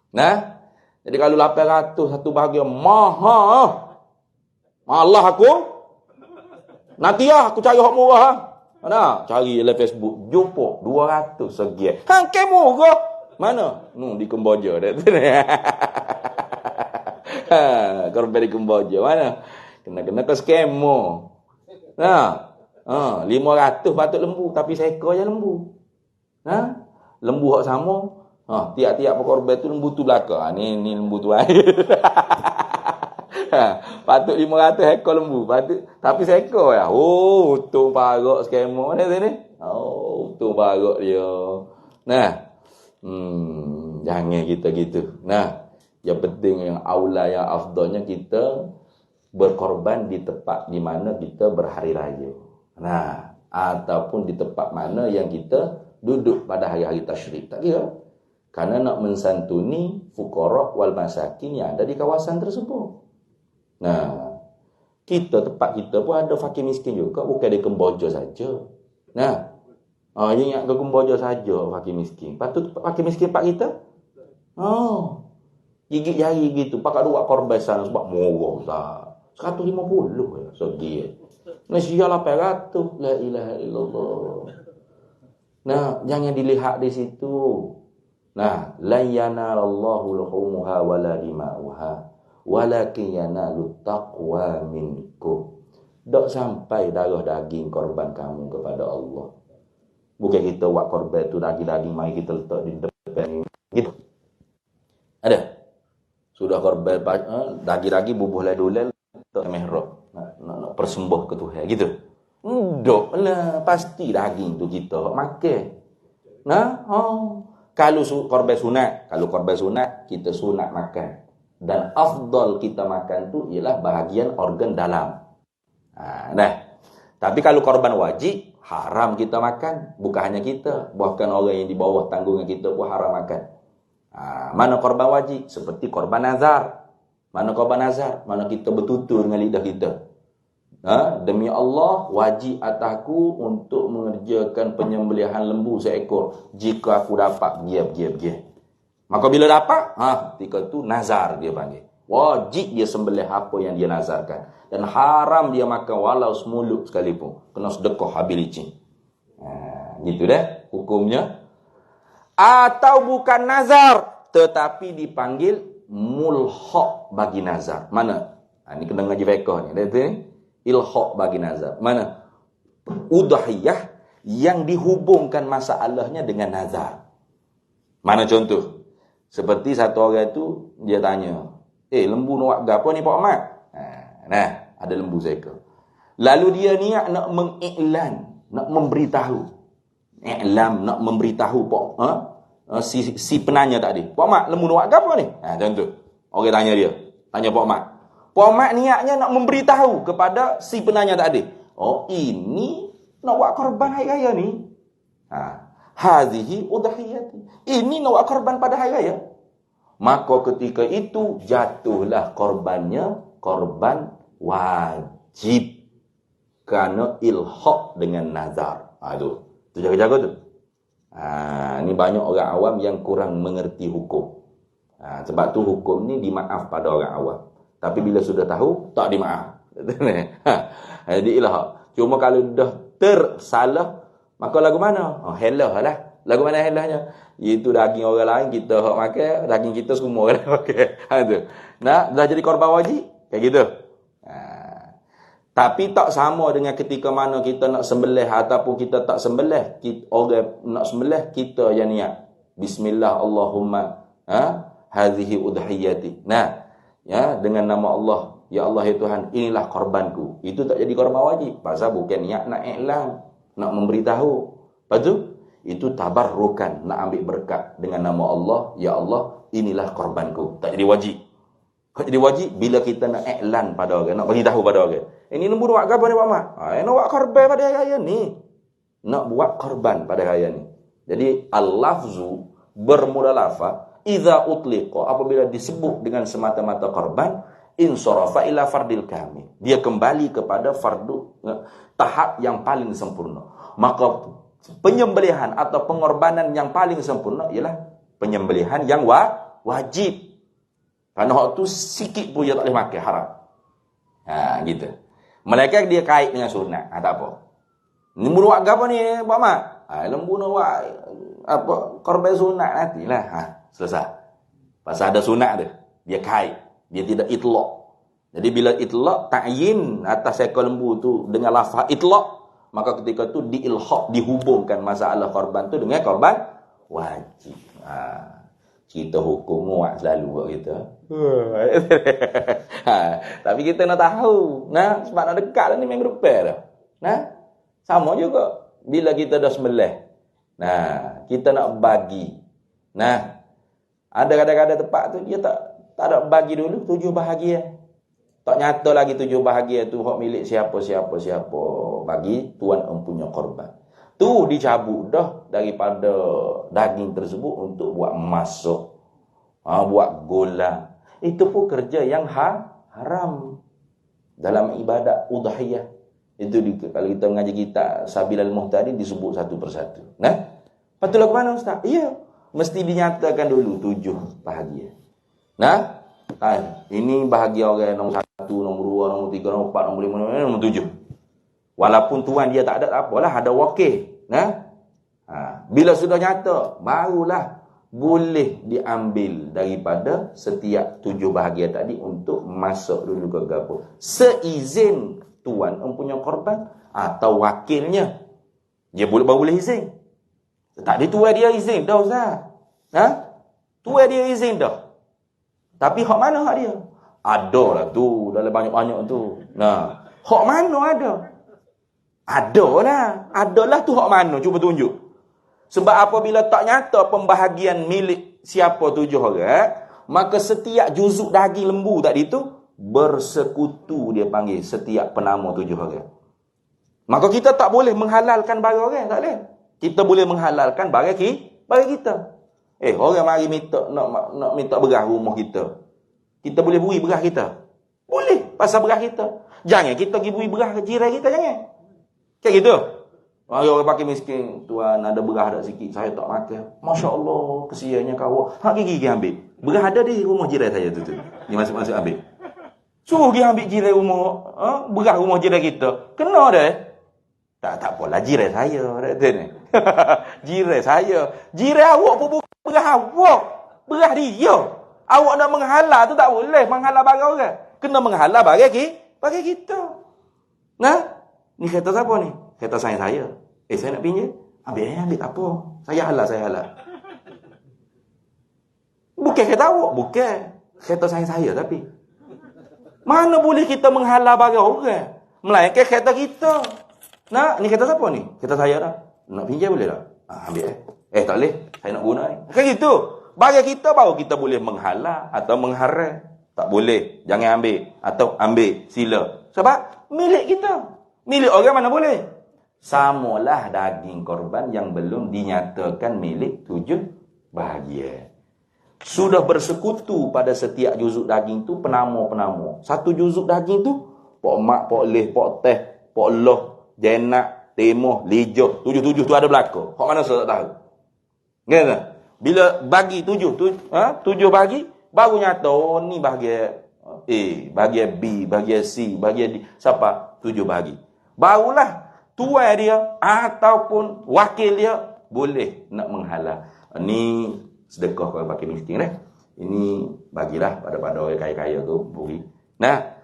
[SPEAKER 1] Nah, jadi kalau 800 satu bahagian, malah aku. Nanti aku cari hak murah. Mana? Cari dalam Facebook, jumpa 200 sekian. Ke murah. Mana? Di Kemboja. Korban di Kemboja. Mana? Kena ke skemo. Ha. 500 patut lembu tapi seekor je lembu. Lembu hak sama. Tiap-tiap korban tu lembu tu belaka. Ni lembu tu ai. Patut 500 ekor lembu. Patut tapi seekor ya. Untung parok skema ni sini. Untung parok dia. Nah. Jangan kita gitu. Nah, yang penting yang aula yang afdalnya kita berkorban di tempat di mana kita berhari raya. Nah, ataupun di tempat mana yang kita duduk pada hari-hari tasyrik. Tak kira. Karena nak mensantuni fuqara wal masakin yang ada di kawasan tersebut. Nah, tempat kita pun ada fakir miskin juga, bukan di Kemboja saja. Nah, ingat ke Kemboja saja fakir miskin. Patut fakir miskin pak kita? Gigit jari gitu. Pakai dua korban sana sebab murah tak. 150 ya segi. Malaysia 800. La ilaha illallah. Nah, jangan dilihat di situ. Nah, la yanalallahu luhumuha wala dima'uha walakin yanalut taqwa minkum. Dok sampai darah daging korban kamu kepada Allah. Bukan kita buat korban tu daging-daging mari kita letak di depan gitu. Ada. Sudah korban daging-daging bubuh ladulal letak mihrab. Nak persembah ke Tuhan gitu. Dok lah pasti daging tu kita makan. Kalau korban sunat kita sunat makan. Dan afdal kita makan tu ialah bahagian organ dalam. Tapi kalau korban wajib haram kita makan. Bukan hanya kita, bahkan orang yang di bawah tanggungan kita pun haram makan. Mana korban wajib? Seperti korban nazar. Mana korban nazar? Mana kita bertutur dengan lidah kita. Demi Allah, wajib atasku untuk mengerjakan penyembelihan lembu seekor jika aku dapat. Maka bila dapat, ketika tu nazar dia panggil. Wajib dia sembelih apa yang dia nazarkan. Dan haram dia makan walau semuluk sekalipun. Kena sedekah habis licin. Gitu dah hukumnya. Atau bukan nazar, tetapi dipanggil mulhaq bagi nazar. Mana? Ini kena ngaji fiqh ni. Lihat ni. Ilhaq bagi nazar. Mana? Udhiyah yang dihubungkan masalahnya dengan nazar. Mana contoh? Seperti satu orang tu dia tanya, lembu nak gapo ni Pak Mat? Ada lembu seekor. Lalu dia niat nak mengiklan, nak memberitahu. Nak memberitahu Pak si penanya tadi. Pak Mat, lembu nak gapo ni? Contoh. Orang tanya dia. Tanya Pak Mat. Pak Mat niatnya nak memberitahu kepada si penanya tadi. Ini nak buat korban hari raya ni. Hazihi udhiyati. Ini nak buat korban pada hari raya. Maka ketika itu jatuhlah korbannya korban wajib. Kerana ilhaq dengan nazar. Tu jaga-jaga tu. Ini banyak orang awam yang kurang mengerti hukum. Sebab tu hukum ni dimaaf pada orang awam. Tapi bila sudah tahu, tak dimaaf. Jadi ilhaq. Cuma kalau dah tersalah, maka lagu mana? Helah lah. Lagu mana helahnya? Itu daging orang lain, kita hak makan, daging kita semua orang makan. Dah jadi korban wajib? Kayak gitu. Tapi tak sama dengan ketika mana kita nak sembelih ataupun kita tak sembelih. Orang nak sembelih, kita yang niat. Bismillah Allahumma hazihi udhiyati. Dengan nama Allah, ya Allah ya Tuhan, inilah korbanku. Itu tak jadi korban wajib. Pasal bukan niat nak iklan, nak memberitahu. Lepas tu, itu tabarrukan, nak ambil berkat dengan nama Allah, ya Allah, inilah korbanku. Tak jadi wajib. Tak jadi wajib bila kita nak iklan pada orang, nak beritahu pada orang. Ini lembu nak buat apa ni Pak Mat? Nak buat korban pada raya ni. Nak buat korban pada raya ni. Jadi al-lafzu bermula lafaz idza utliqa, apabila disebut dengan semata-mata korban, insarafa ila fardil kamil. Dia kembali kepada fardu tahap yang paling sempurna. Maka penyembelihan atau pengorbanan yang paling sempurna ialah penyembelihan yang wajib. Kerana waktu sikit pun dia tak boleh makan, haram. Gitu. Malaikat dia kait dengan sunat. Tak apa. Lembu nak apa ni Pak Mat? Lembu nak buat apa? Korban sunat nantilah. Selesai. Pasal ada sunat dia. Dia kait. Dia tidak itlaq. Jadi bila itlaq ta'yin atas ekor lembu tu dengan lafaz itlaq, maka ketika tu diilhaq, dihubungkan masalah korban tu dengan korban wajib. Kita hukum muat selalu buat kita. Tapi kita nak tahu. Nah, sebab nak dekat lah ni minggu depan dah. Nah, sama juga bila kita dah sembelih. Nah, kita nak bagi. Nah, ada kadang-kadang tempat tu dia tak ada bagi dulu 7 bahagian. Tak nyata lagi 7 bahagian tu hak milik siapa bagi tuan empunya korban. Tu dicabut dah daripada daging tersebut untuk buat masuk, buat gola. Itu pun kerja yang haram dalam ibadat udhiyah. Itu kalau kita mengaji kita Sabilal Muhtadi disebut satu persatu. Nah, patutlah ke mana ustaz? Iya, mesti dinyatakan dulu 7 bahagian. Nah, ini bahagia orang nombor 1, nombor 2, nombor 3, nombor 4, nombor 5, nombor 7. Walaupun tuan dia tak ada, tak apalah, ada wakil. Nah, bila sudah nyata, barulah boleh diambil daripada setiap 7 bahagian tadi untuk masuk dulu ke gapur. Seizin tuan mempunyai korban atau wakilnya. Dia baru boleh izin. Tak ada tuan dia izin dah ustaz. Tuan dia izin dah. Tapi hak mana hak dia? Ada lah tu, dalam banyak-banyak tu. Nah, hak mana ada? Ada lah. Adalah tu hak mana? Cuba tunjuk. Sebab apabila tak nyata pembahagian milik siapa 7 orang, maka setiap juzuk daging lembu tadi tu bersekutu dia panggil setiap penama 7 orang. Maka kita tak boleh menghalalkan barang orang, tak boleh. Kita boleh menghalalkan barang kita. Orang mari minta nak minta berah rumah kita. Kita boleh beri berah kita? Boleh, pasal berah kita. Jangan kita pergi beri berah ke jiran kita, jangan. Kayak gitu. Orang pakai miskin, tuan ada berah ada sikit, saya tak makan. Masya-Allah, kesiannya kau. Hak gigi ambil. Berah ada di rumah jiran saya tu. Ni masuk-masuk ambil. Suruh dia ambil jiran rumah, berah rumah jiran kita. Kena dah. Tak apalah jiran saya, kata ni. Jiran saya. Jiran awak pun bukan berah awak. Berah dia. Awak nak menghalau tu tak boleh, menghalau barang orang. Kena menghalau barang kita. Nah, ni kereta siapa ni? Kereta saya. Saya nak pinjam. Ambil tak apa. Saya halal. Bukan kereta awak, bukan. Kereta saya tapi. Mana boleh kita menghalau barang orang? Melainkan kereta kita. Nah, ni kereta siapa ni? Kereta saya dah. Nak pinjam boleh tak? Ambil tak boleh. Saya nak guna ni. Kan gitu. Bagi kita baru kita boleh menghalau atau mengharam. Tak boleh. Jangan ambil. Atau ambil. Sila. Sebab milik kita. Milik orang mana boleh? Samalah daging korban yang belum dinyatakan milik 7 bahagian. Sudah bersekutu pada setiap juzuk daging tu penama-penama. Satu juzuk daging tu pok mak, pok leh, pok teh, pok loh, jenak, temoh, lijoh. 7 tu ada belaka. Hak mana saya tak tahu. Kan? Bila bagi 7 bagi, baru nyata ni bahagian A, bahagian B, bahagian C, bahagian D. Siapa? 7 bahagi. Barulah tuan dia ataupun wakil dia boleh nak menghalau. Ni sedekah kalau pakai miskin dah. Ini bagilah pada orang kaya-kaya tu beri. Nah,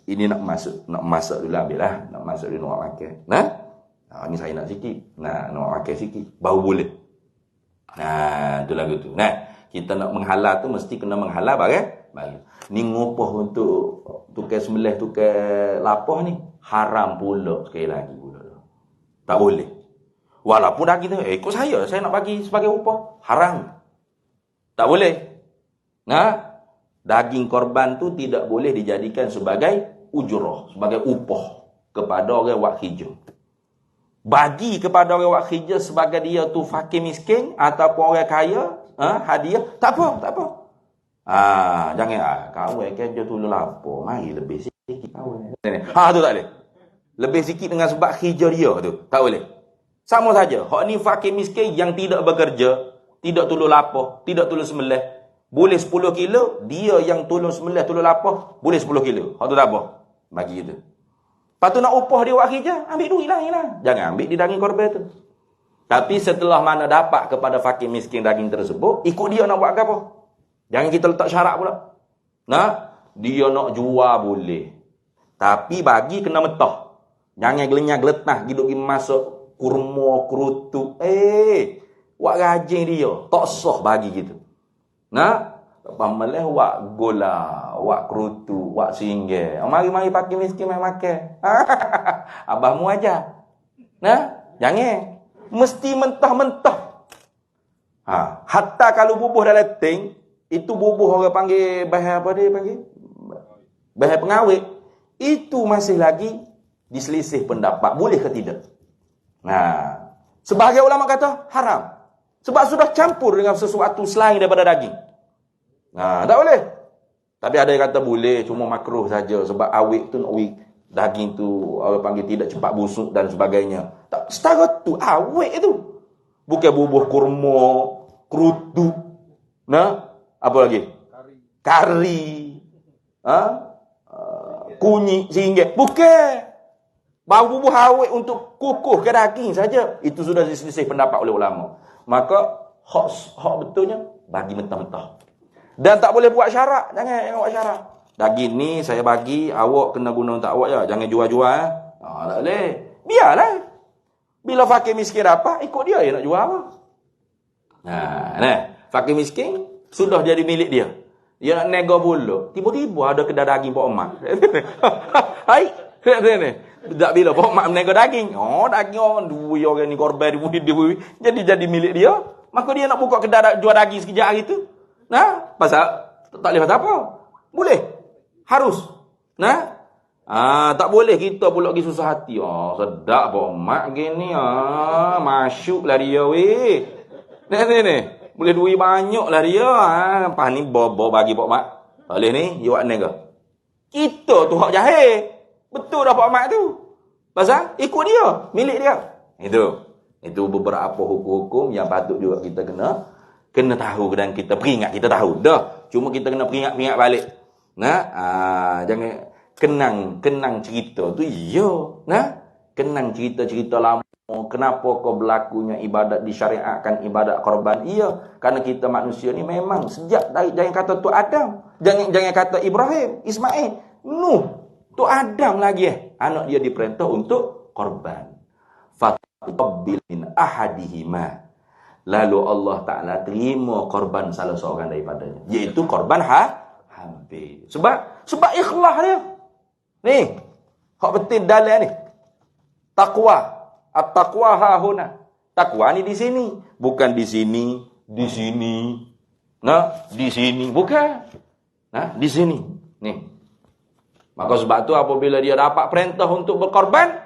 [SPEAKER 1] ini nak masak dulu ambillah, nak masak dulu nak makan. Nah, ni saya nak sikit. Nah, nak makan sikit baru boleh. Nah, tu lagu tu. Nah, kita nak menghalau tu mesti kena menghalau barang. Ni ngupah untuk tukar sembelih, tukar lapah ni haram pula sekali lagi pula. Tak boleh. Walaupun dah kita ikut saya nak bagi sebagai upah, haram. Tak boleh. Nah, daging korban tu tidak boleh dijadikan sebagai ujrah, sebagai upah kepada orang wak hijau. Bagi kepada orang wak hijau sebagai dia tu fakir miskin ataupun orang kaya, hadiah, tak apa. Jangan kawan kerja tu lapar, mari lebih sikit kawan. Tu tak boleh. Lebih sikit dengan sebab hijau dia tu, tak boleh. Sama saja, hak ni fakir miskin yang tidak bekerja, tidak tolong lapar, tidak tolong sembelih, boleh 10 kilo, dia yang tolong sembelih, tolong lapar, boleh 10 kilo. Hak tu tak apa. Bagi itu. Lepas tu nak upah dia wak hijau, ambil duit lah. Jangan ambil di daging korban tu. Tapi setelah mana dapat kepada fakir miskin daging tersebut, ikut dia nak buat apa? Jangan kita letak syarat pula. Nah, dia nak jual boleh. Tapi bagi kena mentah. Jangan gelenyah-geletah hidup masuk kurma, kerutu. Wak rajin dia. Tak sah bagi gitu. Nah, lepas meleh wak gola, wak kerutu, wak singgah. Mari-mari pakai miskin main makan. Abahmu aja. Nah, jangan. Mesti mentah-mentah. Hatta kalau bubuh dalam ting, itu bubuh orang panggil bahan apa dia panggil? Bahan pengawet. Itu masih lagi diselisih pendapat. Boleh ke tidak? Nah, sebagai ulama kata haram. Sebab sudah campur dengan sesuatu selain daripada daging. Nah, tak boleh. Tapi ada yang kata boleh, cuma makruh saja. Sebab awet tu, daging tu orang panggil tidak cepat busuk dan sebagainya. Tak, setara tu, awet tu. Bukan bubuh kurma, kerutu. Nah, apa lagi? Kari. Kunyit singgah. Bukan. Bau bubuh awet untuk kukuh ke daging saja. Itu sudah diselisih pendapat oleh ulama. Maka hak betulnya bagi mentah-mentah. Dan tak boleh buat syarat. Jangan buat syarat. Daging ni saya bagi, awak kena guna untuk awak je. Jangan jual-jual. Tak boleh. Biarlah. Bila fakir miskin apa, ikut dia nak jual apa. Fakir miskin sudah jadi milik dia. Dia nak nego pula. Tiba-tiba ada kedai daging Pak Mak. Hai. Tak bila Pak Mak menego daging. Daging orang dua orang ni korban dia. Jadi milik dia. Maka dia nak buka kedai jual daging sekejap hari tu. Nah, pasal tak boleh kata apa. Boleh. Harus. Nah. Tak boleh kita pula pergi susah hati. Sedap Pak Mak gini. Masyuklah dia weh. Ni. Boleh duit banyak lah dia. Lepas ni bobo bagi Pak Mak. Boleh ni, you buat nego. Kita tu hak jahil. Betul dah Pak Mak tu. Pasal ikut dia, milik dia. Itu beberapa hukum-hukum yang patut juga kita kena tahu dan kita peringat, kita tahu. Dah, cuma kita kena peringat balik. Nah, jangan kenang cerita tu. Kenang cerita-cerita lama. Kenapa kau berlakunya ibadat disyariatkan ibadat korban? Karena kita manusia ni memang sejak dari jangan kata tu Adam, jangan kata Ibrahim, Ismail, Nuh, tu Adam lagi anak dia diperintah untuk korban. Fataqabbil min ahadihima. Lalu Allah Taala terima korban salah seorang daripadanya, iaitu korban hampir. Sebab ikhlas dia. Ni, hak betul dalam ni. Taqwa. At-taqwa hahuna. Takwa ni di sini, bukan di sini, di sini. Nah, di sini bukan. Nah, di sini. Nih. Maka sebab tu apabila dia dapat perintah untuk berkorban,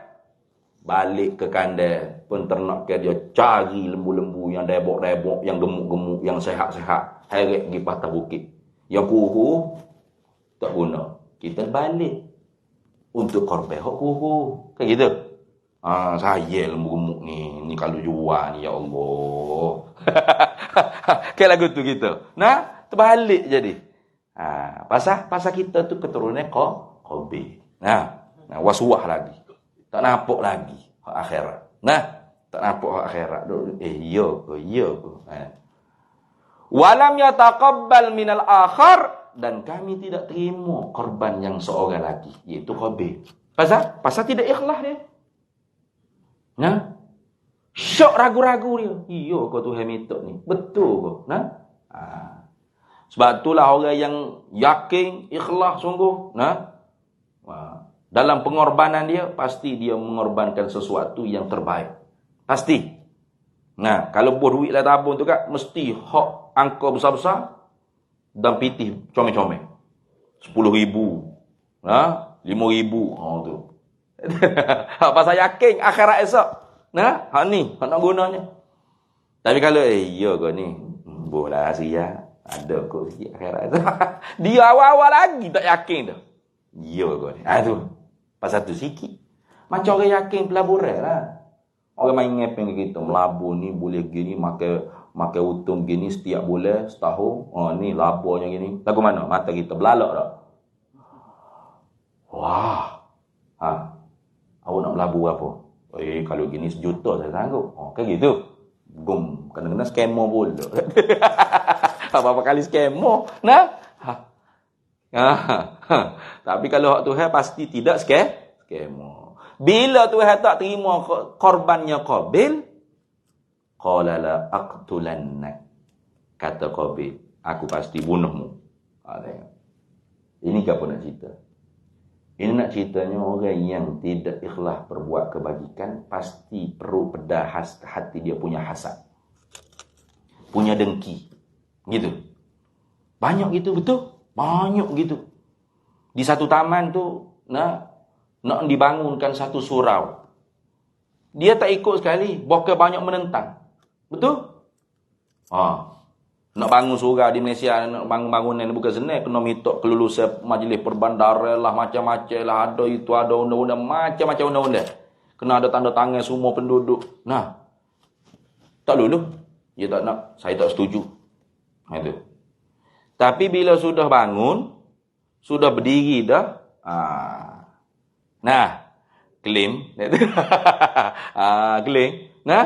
[SPEAKER 1] balik ke kandang penternak dia cari lembu-lembu yang debok-debok, yang gemuk-gemuk, yang sehat-sehat, heret pergi patah bukit. Yang kuhu tak guna. Kita balik untuk korban hak kuhu. Kayak gitu. Saya lembu-gemuk ni kalau jual ni ya Allah. Kayak lagu tu kita. Nah, terbalik jadi. Pasal kita tu keturunan Qabil. Nah, waswah lagi. Tak nampak lagi hak akhirat. Nah, tak nampak hak akhirat. Iya ke. Walam yataqabbal minal akhar, dan kami tidak terima korban yang seorang lagi, iaitu Qabil. Pasal tidak ikhlas dia. Nah, syok ragu-ragu dia. Iya kau Tuhan minta ni. Betul kau. Nah, sebab itulah orang yang yakin, ikhlas sungguh. Nah, dalam pengorbanan dia, pasti dia mengorbankan sesuatu yang terbaik. Pasti. Nah, kalau buat duit lah tabung tu kan, mesti hak angka besar-besar dan pitih comel-comel. 10,000. Nah, 5,000. Tu. Pasal yakin akhirat esok. Nah, hak ni, hak nak gunanya. Tapi kalau iya kau ni, bola sia, ada kau sikit akhirat esok. Dia awal-awal lagi tak yakin dah. Iya kau ni. Tu. Pasal tu sikit. Macam orang yakin pelaburan lah. Orang main ngepeng kita, melabur ni boleh gini, makan untung gini setiap bulan, setahun. Ni laburnya gini. Lagu mana? Mata kita belalak tak? Wah. Awak nak melabur apa? Kalau gini 1 juta saya sanggup. Kayak gitu. Gum. Kadang-kadang scammer pula. Apa-apa kali scammer. Nah. Tapi kalau hak Tuhan pasti tidak skema. Bila Tuhan tak terima korbannya Qabil, qala la aqtulannak. Kata Qabil, aku pasti bunuhmu. Tengok. Ini apa nak cerita? Ini nak ceritanya orang yang tidak ikhlas berbuat kebajikan pasti perlu pedah hati dia punya hasad. Punya dengki. Gitu. Banyak gitu, betul? Banyak gitu. Di satu taman tu nak dibangunkan satu surau. Dia tak ikut sekali, bahkan banyak menentang. Betul? Nak bangun surau di Malaysia, nak bangun bangunan bukan senang, kena minta kelulusan majlis perbandaran lah, macam-macam lah, ada itu, ada undang-undang, macam-macam undang-undang. Kena ada tanda tangan semua penduduk. Nah, tak lulu. Dia tak nak, saya tak setuju. Itu. Tapi bila sudah bangun, sudah berdiri dah, nah, klaim. Klaim. Nah,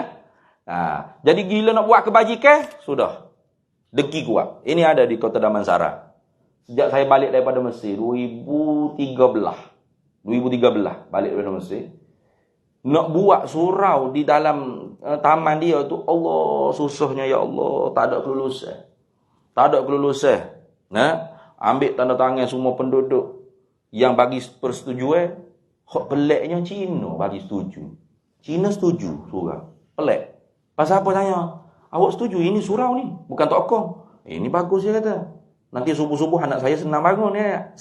[SPEAKER 1] jadi gila nak buat kebajikan, sudah. Dengki kuat. Ini ada di Kota Damansara. Sejak saya balik daripada Mesir 2013 balik daripada Mesir, nak buat surau di dalam taman dia tu, Allah susahnya, ya Allah, tak ada kelulusan. Ambil tanda tangan semua penduduk yang bagi persetujuan. Hak peliknya Cina bagi setuju. Cina setuju surau. Pelik. Pasal apa tanya? Awak setuju ini surau ni, bukan tokong. Ini bagus dia kata. Nanti subuh-subuh anak saya senang bangun ya.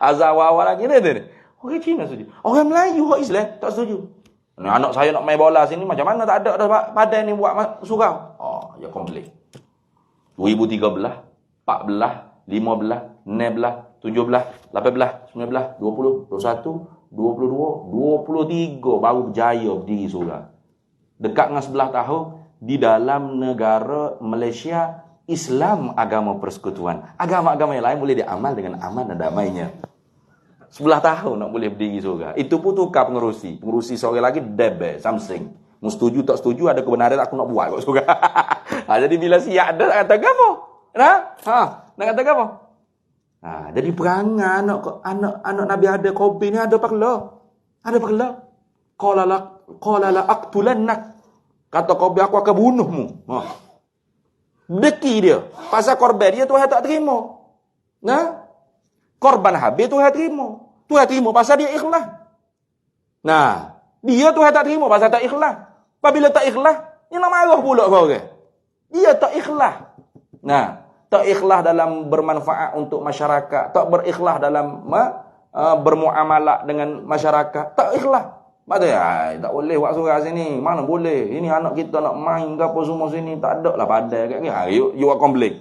[SPEAKER 1] Azan awal lagi dia. Orang Cina setuju. Orang Melayu, orang Islam tak setuju. Nah, anak saya nak main bola sini macam mana tak ada dah padan ni buat surau. Ya komplain. 2013, 14, 15, 16, 17, 18, 19, 20, 21, 22, 23 baru berjaya berdiri surau. Dekat dengan 11 tahun di dalam negara Malaysia, Islam agama persekutuan. Agama-agama yang lain boleh diamal dengan aman dan damainya. 11 tahun nak boleh berdiri surau. Itu pun tukar pengerusi. Pengerusi seorang lagi debe, something. Mu setuju tak setuju, ada kebenaran aku nak buat kat surau. Jadi bila siap ada nak kata apa? Nak kata apa? Jadi perangai anak Nabi ada Qabil ni ada pakla. Qala la aqtulannak. Kata Qabil, aku akan bunuhmu. Deki dia. Pasal korban dia Tuhan tak terima. Korban Habil Tuhan terima. Tuhan terima pasal dia ikhlas. Dia Tuhan tak terima pasal tak ikhlas. Apabila tak ikhlas, dia nak marah pula kau orang. Dia tak ikhlas. Tak ikhlas dalam bermanfaat untuk masyarakat. Tak berikhlas dalam bermuamalah dengan masyarakat. Tak ikhlas. Padahal tak boleh buat surau sini. Mana boleh? Ini anak kita nak main ke apa semua sini. Tak ada lah padai. You komplain.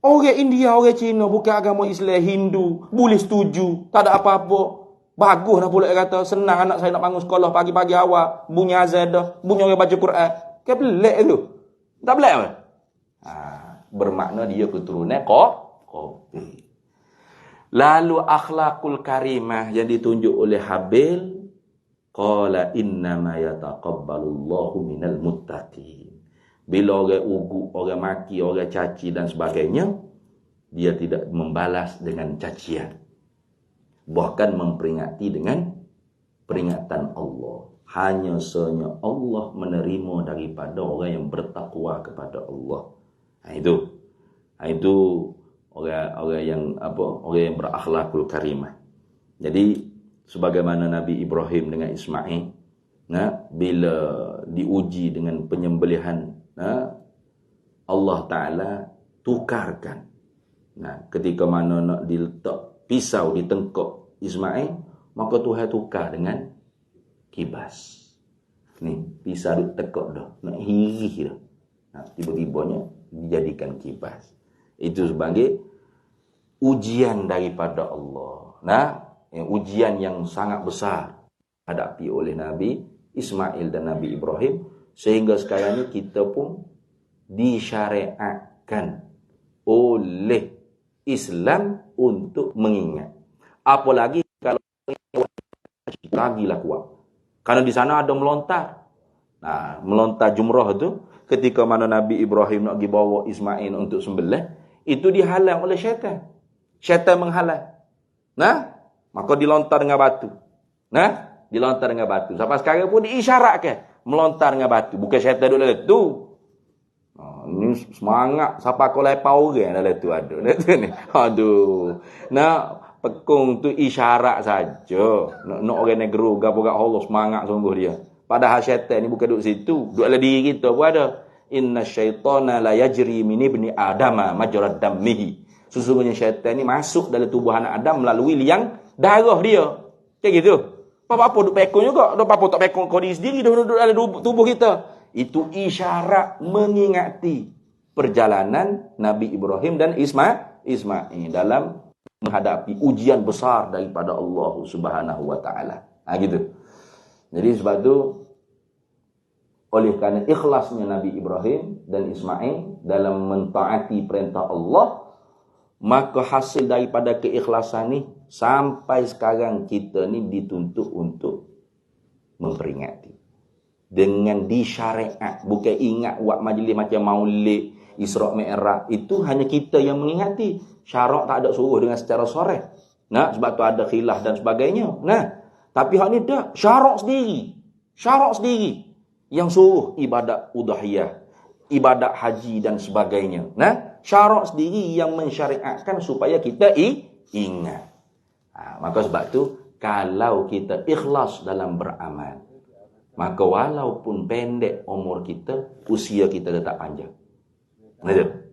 [SPEAKER 1] Orang India, orang Cina, bukan agama Islam, Hindu, boleh setuju. Tak ada apa-apa. Bagus dah pula kata. Senang anak saya nak bangun sekolah pagi-pagi awal. Bunyi azan dah. Bunyi orang baca Quran. Kan pelik tu. Tak pelik apa? Bermakna dia keturunan Qabil. Lalu akhlakul karimah yang ditunjuk oleh Habil, qala innama yataqabbalullahu minal muttaqin. Bila orang ugu, orang maki, orang caci dan sebagainya, dia tidak membalas dengan cacian. Bahkan memperingati dengan peringatan Allah. Hanya senya Allah menerima daripada orang yang bertakwa kepada Allah. Itu orang yang berakhlakul karimah. Jadi sebagaimana Nabi Ibrahim dengan Ismail, bila diuji dengan penyembelihan, Allah Taala tukarkan. Ketika mana nak diletak pisau di tengkok Ismail, maka Tuhan tukar dengan kibas. Ni pisau di tengkok dah, nak hirih dah. Tiba-tibanya dijadikan kibas. Itu sebagai ujian daripada Allah. Ujian yang sangat besar hadapi oleh Nabi Ismail dan Nabi Ibrahim, sehingga sekarang ini kita pun disyariatkan oleh Islam untuk mengingat. Apalagi kalau lagilah kuat. Karena di sana ada melontar. Melontar jumrah itu ketika mana Nabi Ibrahim nak pergi bawa Ismail untuk sembelih, itu dihalang oleh syaitan. Syaitan menghalang. Nah, maka dilontar dengan batu. Nah, dilontar dengan batu. Sampai sekarang pun diisyaratkan melontar dengan batu. Bukan syaitan dulu itu. Ini semangat siapa kau lepau orang dalam tu ada. Ni. Aduh. Nah, pekung tu isyarat saja. Nak orang negeri gapo gak Allah semangat sungguh dia. Padahal syaitan ni bukan duduk situ. Duduk dalam diri kita pun ada. Inna syaitana la yajri min ibni adama majrad dammihi. Sesungguhnya syaitan ni masuk dalam tubuh anak Adam melalui liang darah dia. Kayak gitu. Apa-apa duk pekong juga. Apa-apa tak pekong kau diri sendiri duduk dalam tubuh kita. Itu isyarat mengingati perjalanan Nabi Ibrahim dan Ismail dalam menghadapi ujian besar daripada Allah Subhanahu wa taala. Gitu. Jadi sebab itu oleh kerana ikhlasnya Nabi Ibrahim dan Ismail dalam mentaati perintah Allah, maka hasil daripada keikhlasan ni sampai sekarang kita ni dituntut untuk memperingati. Dengan disyariat, bukan ingat buat majlis macam Maulid, Isra' Mi'raj, itu hanya kita yang mengingati. Syarak tak ada suruh dengan secara soreh. Nah, sebab tu ada khilaf dan sebagainya. Nah, tapi hak ni dah syarak sendiri. Syarak sendiri yang suruh ibadat udhiyah, ibadat haji dan sebagainya. Nah, syarak sendiri yang mensyariatkan supaya kita ingat. Maka sebab tu kalau kita ikhlas dalam beramal, maka walaupun pendek umur kita, usia kita tetap panjang. Betul?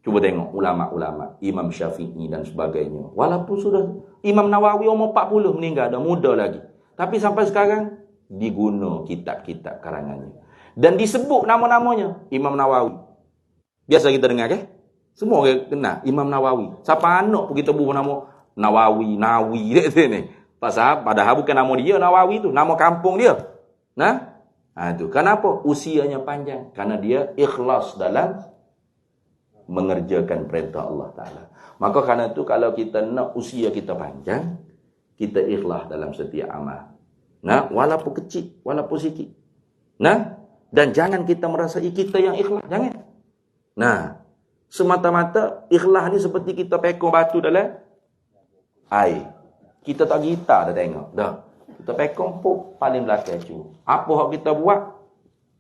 [SPEAKER 1] Cuba tengok ulama-ulama, Imam Syafi'i dan sebagainya. Walaupun sudah Imam Nawawi umur 40 meninggal, dah muda lagi. Tapi sampai sekarang diguna kitab-kitab karangannya. Dan disebut nama-namanya Imam Nawawi. Biasa kita dengar ke? Semua orang kenal Imam Nawawi. Siapa anak pun kita buat nama Nawawi, Nawi dia ni. Padahal bukan nama dia Nawawi tu, nama kampung dia. Nah, itu kenapa usianya panjang? Karena dia ikhlas dalam mengerjakan perintah Allah Ta'ala. Maka karena itu kalau kita nak usia kita panjang, kita ikhlas dalam setiap amal. Nah, walaupun kecil, walaupun sikit. Nah, dan jangan kita merasa kita yang ikhlas, jangan. Nah, semata-mata ikhlas ni seperti kita pekong batu dalam air. Kita tak gitar dah tengok, dah. Kita pekong pun paling belakang cu. Apa hak kita buat?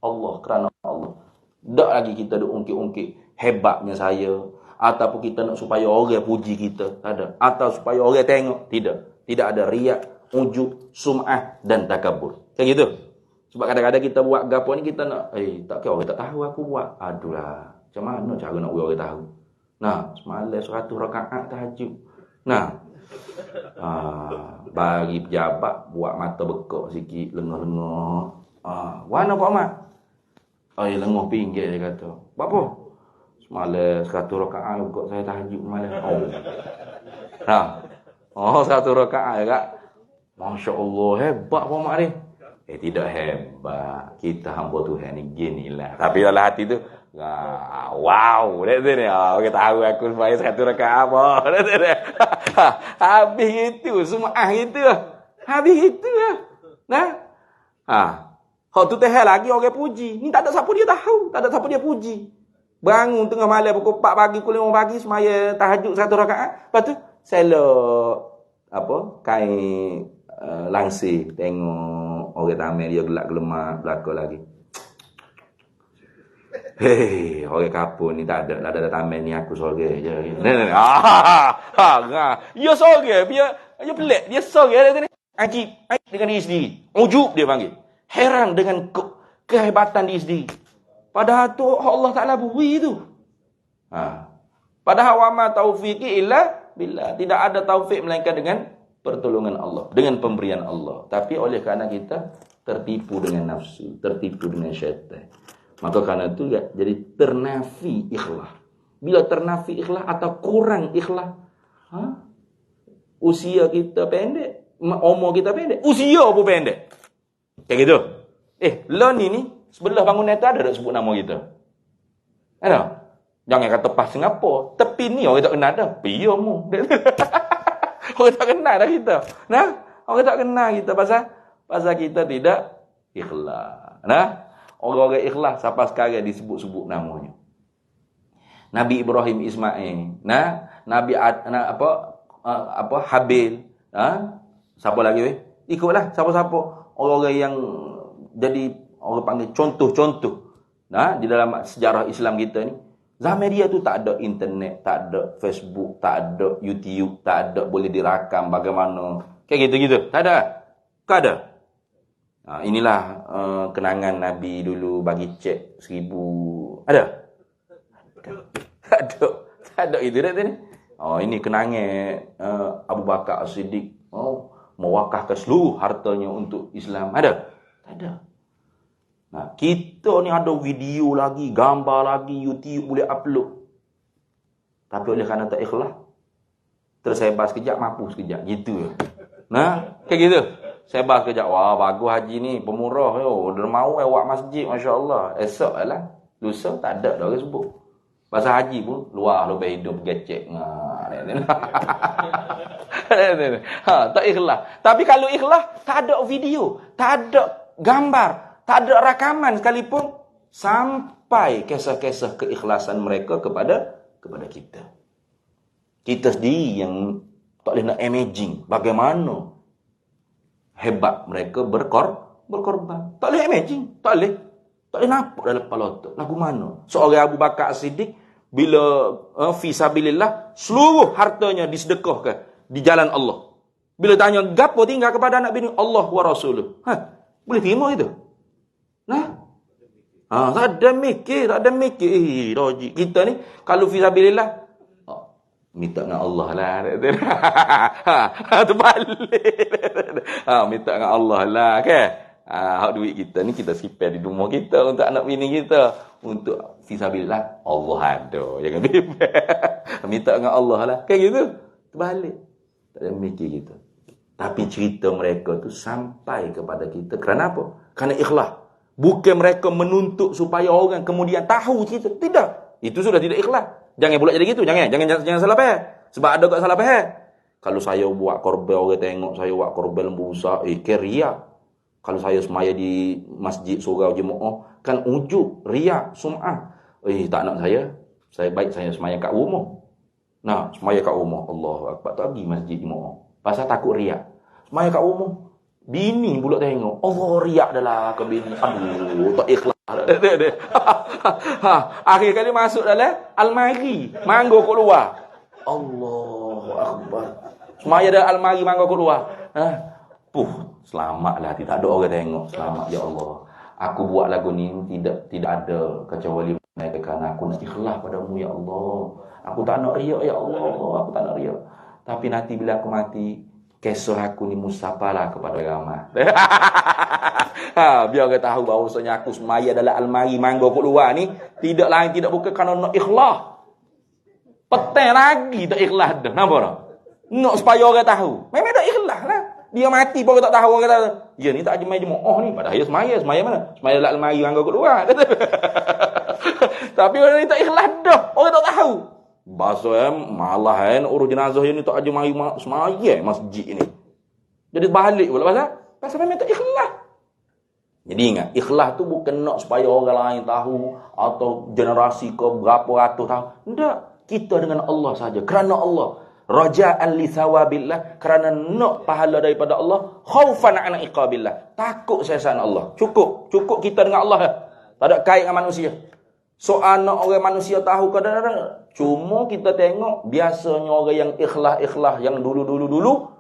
[SPEAKER 1] Allah, kerana Allah. Tak lagi kita duk ungkit-ungkit hebatnya saya. Ataupun kita nak supaya orang puji kita. Tak ada. Atau supaya orang tengok. Tidak. Tidak ada riak, ujub, sum'ah dan takabur. Kan gitu? Sebab kadang-kadang kita buat gapo ni kita nak, tak kira orang tak tahu aku buat. Aduh lah. Macam mana cara nak buat orang tahu? Nah, semalam 100 rakaat tahajud. Nah, bagi pejabat buat mata bekak sikit, lengah-lengah. Mana Pak Mat? Lengah pinggir dia kata. Buat apa? Semalam 100 rakaat bekak saya tahajud semalam. 100 rakaat kak. Masya-Allah, hebat Pak Mat ni. Tidak hebat. Kita hamba Tuhan ni ginilah. Tapi dalam hati tu, wow, dia tu ni. Orang tahu aku sembahyang 100 rakaat apa. Habis gitu, semua gitu. Habis gitu lah. Nah. Hak tu teh lagi orang puji. Ni tak ada siapa dia tahu, tak ada siapa dia puji. Bangun tengah malam pukul 4 pagi, pukul 5 pagi semaya tahajud 1 rakaat. Lepas tu selok kain langsir tengok orang tamer dia gelak gelemak belakang lagi. Hei, orang kapun ni tak ada tamen ni aku sorang je. Ya sorang, dia pelik, dia sorang dia ni. Ajib dengan diri sendiri. Ujub dia panggil. Heran dengan kehebatan diri sendiri. Padahal tu Allah Taala beri tu. Padahal wa ma taufiqi illa billah. Tidak ada taufik melainkan dengan pertolongan Allah, dengan pemberian Allah. Tapi oleh kerana kita tertipu dengan nafsu, tertipu dengan syaitan, maka karena itu jadi ternafi ikhlas. Bila ternafi ikhlas atau kurang ikhlas, usia kita pendek, umur kita pendek, usia pun pendek. Kayak gitu. Lo ni sebelah bangunan itu ada sebut nama kita. Ada? Jangan kata pas Singapura. Tepi ni orang tak kenal dah. Piyo mu. Orang tak kenal dah kita. Nah, orang tak kenal kita pasal kita tidak ikhlas. Nah, orang-orang ikhlas sampai sekarang disebut-sebut namanya. Nabi Ibrahim Ismail, Nabi Habil, siapa lagi weh? Ikutlah siapa-siapa orang-orang yang jadi orang panggil contoh-contoh. Di dalam sejarah Islam kita ni, zaman dia tu tak ada internet, tak ada Facebook, tak ada YouTube, tak ada boleh dirakam bagaimana. Kayak gitu-gitu. Tak ada. Tak ada. Inilah kenangan Nabi dulu bagi cek 1,000. Ada? Tak ada itu dah ni. Ini kenangan Abu Bakar As-Siddiq mewakafkan seluruh hartanya untuk Islam. Ada? Tak ada. Kita ni ada video lagi, gambar lagi, YouTube boleh upload. Tapi oleh kerana tak ikhlas, tersebar sekejap, mampu sekejap. Gitu. Kayak gitu. Sebar sekejap. Wah, bagus haji ni, pemurah. Dermawan awak masjid, Masya Allah. Esok lah. Lusa tak ada dah orang sebut. Pasal haji pun, luar lebih hidup, gecek. Tak ikhlas. Tapi kalau ikhlas, tak ada video, tak ada gambar, tak ada rakaman sekalipun, sampai kisah-kisah keikhlasan mereka kepada kita. Kita sendiri yang tak boleh nak imagine bagaimana hebat mereka berkorban. Tak boleh imagine, tak boleh nampak dalam kepala otak. Lagu mana? Seorang Abu Bakar As-Siddiq bila fisabilillah seluruh hartanya disedekahkan di jalan Allah. Bila tanya gapo tinggal kepada anak bini, Allah wa Rasuluh. Boleh terima itu? Tak ada mikir. Roji. Kita ni, kalau fisabilillah, minta dengan Allah lah. Terbalik. Minta dengan Allah lah, kan? Hak duit kita ni, kita sipir di rumah kita, untuk anak bini kita. Untuk fisabilillah, Allah ada. Jangan bebek. Minta dengan Allah lah. Kan gitu? Terbalik. Tak ada mikir kita. Tapi cerita mereka tu sampai kepada kita. Kerana apa? Kerana ikhlas. Bukan mereka menuntut supaya orang kemudian tahu cerita. Tidak. Itu sudah tidak ikhlas. Jangan pula jadi gitu. Jangan salah faham. Sebab ada kat salah faham. Kalau saya buat korban, orang tengok saya buat korban lembu besar, ria. Kalau saya semaya di masjid surau jemaah, kan ujub, ria, sum'ah. Tak nak saya. Baik saya semaya kat rumah. Semaya kat rumah. Allahu Akbar. Tak pergi masjid jemaah. Pasal takut ria. Semaya kat rumah. Bini pula tengok. Allah riak dah lah ke bini. Aduh, tak ikhlas. Akhir kali masuk dalam almari. Mangga kat luar. Allahu Akbar. Semaya dalam almari, mangga kat luar. Selamatlah. Tidak ada orang tengok. Selamat, ya Allah. Aku buat lagu ni tidak ada kecuali kerana aku nak ikhlas padamu, ya Allah. Aku tak nak riak, ya Allah. Aku tak nak riak. Tapi nanti bila aku mati, kisah aku ni mustafalah kepada ramai. Biar orang tahu bahawasanya aku semaya dalam almari mangga kat luar ni tidak lain tidak bukan kerana nak ikhlas. Petang lagi tak ikhlas dah. Nampak tak? Nak supaya orang tahu. Memang tak ikhlas lah. Dia mati pun orang tak tahu. Orang kata, ya ni tak jemaah ni. Padahal dia semaya. Semaya mana? Semaya dalam almari mangga kat luar. Tapi orang ni tak ikhlas dah. Orang tak tahu. Bahasa malah urus jenazah ni tak aja mari semaya masjid ni. Jadi balik pula pasal memang tak ikhlas. Jadi ingat, ikhlas tu bukan nak supaya orang lain tahu atau generasi ke berapa ratus tahu. Tidak, kita dengan Allah saja. Kerana Allah, raja'an li thawabillah, kerana nak pahala daripada Allah, khaufan an iqabillah. Takut siasaan Allah. Cukup kita dengan Allah. Tak ada kait dengan manusia. Soal nak orang manusia tahu kadang-kadang cuma kita tengok biasanya orang yang ikhlas yang dulu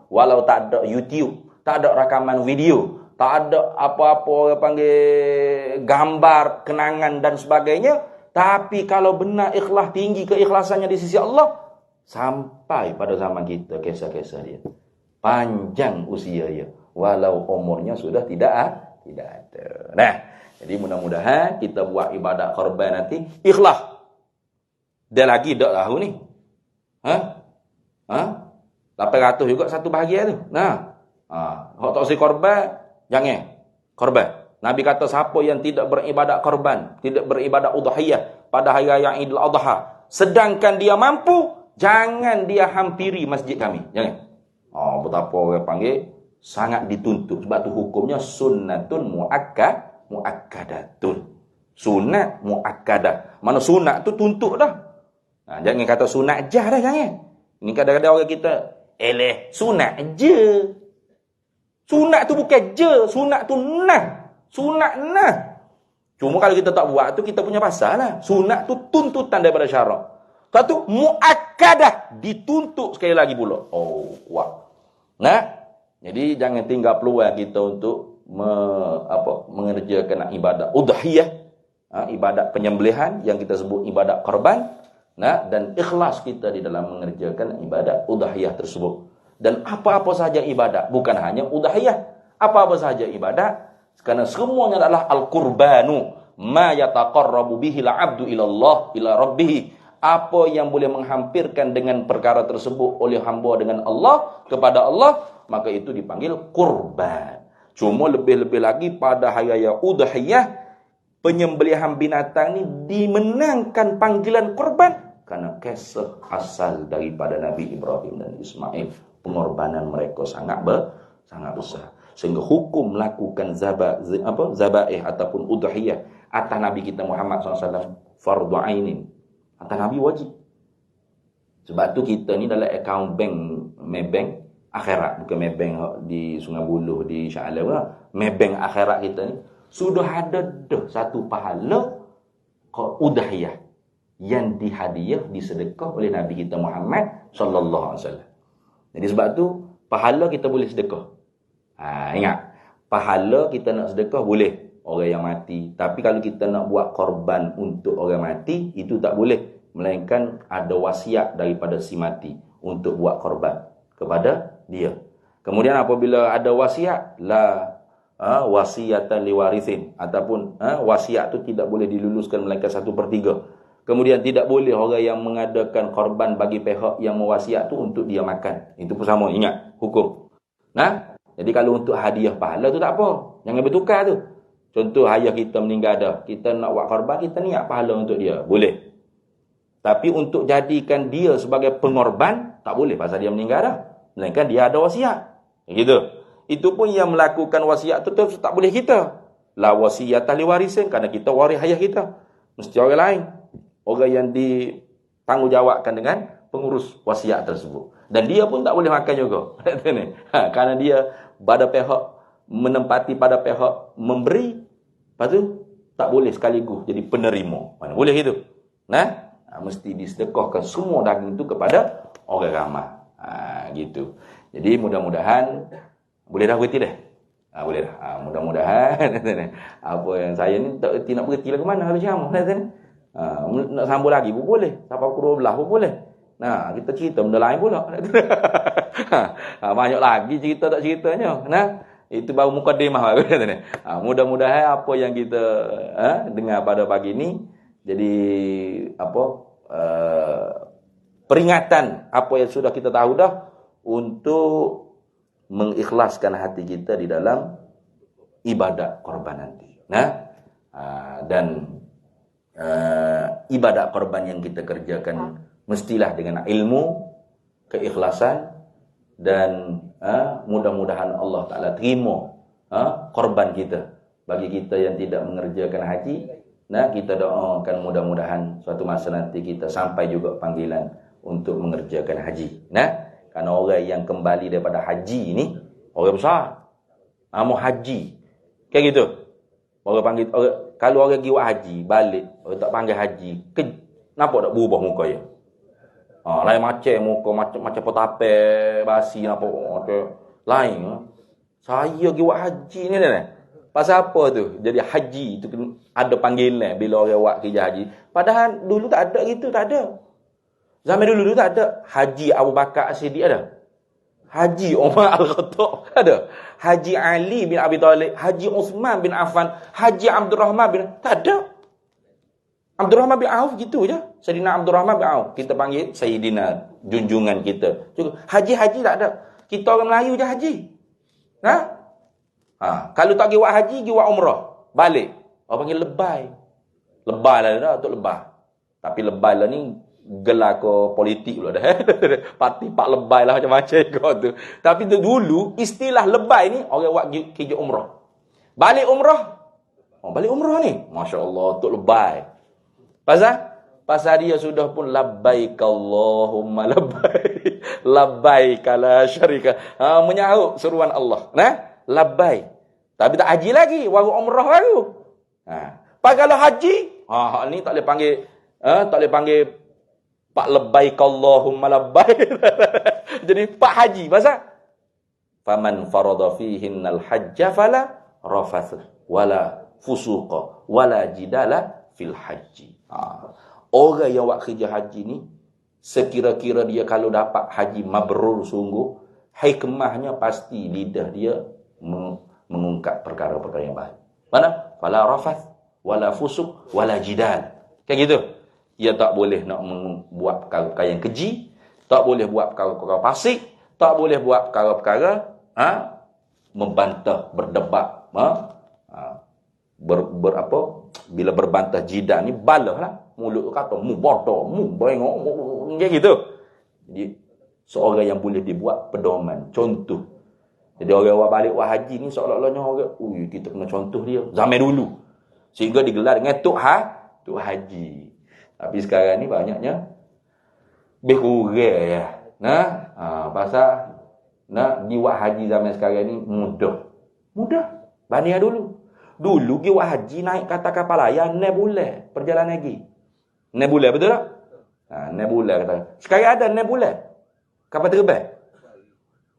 [SPEAKER 1] walau tak ada YouTube, tak ada rakaman video, tak ada apa-apa orang panggil gambar, kenangan dan sebagainya, tapi kalau benar ikhlas, tinggi keikhlasannya di sisi Allah, sampai pada zaman kita kisah-kisah dia. Panjang usia dia walau umurnya sudah tidak ada. Jadi mudah-mudahan kita buat ibadat korban nanti ikhlas. Dia lagi dak tahu ni. 800 juga satu bahagian tu. Hak tak si korban, jangan korban. Nabi kata siapa yang tidak beribadat korban, tidak beribadat udhiyah pada hari raya Idul Adha, sedangkan dia mampu, jangan dia hampiri masjid kami. Jangan. Betapa orang panggil sangat dituntut. Sebab tu hukumnya sunnatun muakkadatun. Sunat muakkadah. Mana sunat tu tuntut dah. Jangan kata sunat je dah, jangan. Ini kadang-kadang orang kita, sunat je. Sunat tu bukan je, sunat tu nah. Sunat nah. Cuma kalau kita tak buat tu, kita punya pasal lah. Sunat tu tuntutan daripada syarak. Lepas tu, mu'akkadah. Dituntut sekali lagi pula. Oh, kuat. Nah, jadi jangan tinggal peluang kita untuk mengerjakan ibadat udhiyah. Ibadat penyembelihan yang kita sebut ibadat korban. Dan ikhlas kita di dalam mengerjakan ibadat udhiyah tersebut. Dan apa-apa sahaja ibadat. Bukan hanya udhiyah. Apa-apa sahaja ibadat. Karena semuanya adalah al-qurbanu. Ma yataqarrabu bihi al-abdu ilallah ila rabbih. Apa yang boleh menghampirkan dengan perkara tersebut oleh hamba dengan Allah kepada Allah, maka itu dipanggil kurban. Cuma lebih-lebih lagi pada hari raya udhiyah, penyembelihan binatang ni dimenangkan panggilan kurban karena kisah asal daripada Nabi Ibrahim dan Ismail. Pengorbanan mereka sangat besar. Sehingga hukum melakukan zabaih ataupun udhiyah atas Nabi kita Muhammad SAW fardu ainin. Atas Nabi wajib. Sebab tu kita ni dalam akaun Maybank akhirat, bukan Maybank di Sungai Buloh di Shah Alam. Maybank akhirat kita ni sudah ada satu pahala udhiyah yang dihadiah, disedekah oleh Nabi kita Muhammad sallallahu alaihi wasallam. Jadi sebab tu pahala kita boleh sedekah. Ingat, pahala kita nak sedekah boleh orang yang mati. Tapi kalau kita nak buat korban untuk orang mati, itu tak boleh. Melainkan ada wasiat daripada si mati untuk buat korban kepada dia. Kemudian apabila ada wasiat, wasiatan liwarithin, ataupun wasiat tu tidak boleh diluluskan melainkan 1/3. Kemudian tidak boleh orang yang mengadakan korban bagi pihak yang mewasiat tu untuk dia makan. Itu pun sama, ingat hukum. Jadi kalau untuk hadiah pahala tu tak apa. Jangan bertukar tu. Contoh ayah kita meninggal dah, kita nak buat korban, kita niat pahala untuk dia. Boleh. Tapi untuk jadikan dia sebagai pengorban, tak boleh pasal dia meninggal dah. Melainkan dia ada wasiat. Gitu. Itu pun yang melakukan wasiat tu tak boleh kita. La wasiyatan liwarisin, kerana kita waris ayah kita. Mesti orang lain. Orang yang ditanggungjawabkan dengan pengurus wasiat tersebut. Dan dia pun tak boleh makan juga. Kerana dia pada pihak menempati pada pihak memberi, lepas tu tak boleh sekaligus jadi penerima. Mana boleh gitu. Mesti disedekahkan semua daging itu kepada orang ramai. Gitu. Jadi mudah-mudahan boleh dah berhenti dah. Boleh dah. Mudah-mudahan apa yang saya ni tak nak berhenti lah ke mana kalau ceramah nak sambung lagi pun boleh. Sampai pukul 12 pun boleh. Kita cerita benda lain pula. Banyak lagi cerita tak ceritanya. Itu baru mukadimah. Mudah-mudahan apa yang kita dengar pada pagi ni jadi peringatan apa yang sudah kita tahu dah untuk mengikhlaskan hati kita di dalam ibadat korban nanti. Dan ibadat korban yang kita kerjakan mestilah dengan ilmu, keikhlasan, dan mudah-mudahan Allah Ta'ala terima korban kita. Bagi kita yang tidak mengerjakan haji, kita doakan mudah-mudahan suatu masa nanti kita sampai juga panggilan untuk mengerjakan haji. Karena orang yang kembali daripada haji ni orang besar. Mau haji. Kayak gitu. Orang panggil kalau orang pergi buat haji, balik, orang tak panggil haji, kenapa tak berubah muka dia? Lain macam muka macam potape basi apa lain. Saya pergi buat haji ni pasal apa tu? Jadi haji tu ada panggilan bila orang buat kerja haji. Padahal dulu tak ada gitu, tak ada. Zaman dulu tak ada. Haji Abu Bakar As-Siddiq ada. Haji Umar Al-Khattab ada. Haji Ali bin Abi Talib, Haji Uthman bin Affan, Haji Abdul Rahman bin tak ada. Abdul Rahman bin Auf gitu je. Sayyidina Abdul Rahman bin Auf. Kita panggil Sayyidina, junjungan kita. Haji-haji tak ada. Kita orang Melayu je haji. Kalau tak pergi buat haji, pergi buat umrah. Balik. Orang panggil lebay. Lebay lah dah, untuk lebay. Tapi lebay lah ni gelar ke politik pula dah. Parti pak lebay lah macam-macam kau tu. Tapi tu dulu, istilah lebay ni, orang buat kerja umrah. Balik umrah. Balik umrah ni. Masya Allah, untuk lebay. Pasal Pasal dia sudah pun labbaik Allahumma labbaik. Labbaik la syarika. Menyahut seruan Allah. Nah, labbaik. Tapi tak haji lagi, baru umrah baru. Kalau haji, ni tak boleh panggil tak boleh panggil Pak labbaik Allahumma labbaik. Jadi Pak haji pasal faman farada fihinnal hajja fala rafath wala fusuqa wala jidala fil haji. Orang yang buat kerja haji ni, sekira-kira dia kalau dapat haji mabrur sungguh, hikmahnya pasti lidah dia mengungkap perkara-perkara yang baik. Mana? Fala rafath wala fusuq wala jidal. Kan gitu. Dia tak boleh nak buat perkara yang keji, tak boleh buat perkara-perkara fasik, tak boleh buat perkara-perkara membantah, berdebat, bila berbantah jidal ni balahlah. Mulut kata mu bodoh, mu bengok, kayak gitu. Jadi seorang yang boleh dibuat pedoman, contoh. Jadi orang balik buat haji ni seolah-olahnya orang, kita kena contoh dia zaman dulu. Sehingga digelar dengan Tok Haji. Tapi sekarang ni banyaknya lebih kurang ya. Pasal dibuat haji zaman sekarang ni mudah. Banding dulu. Dulu pergi buat haji naik kapal layar 6 bulan perjalanan lagi. 6 bulan betul tak? 6 bulan kata. Sekarang ada 6 bulan. Kapal terbang.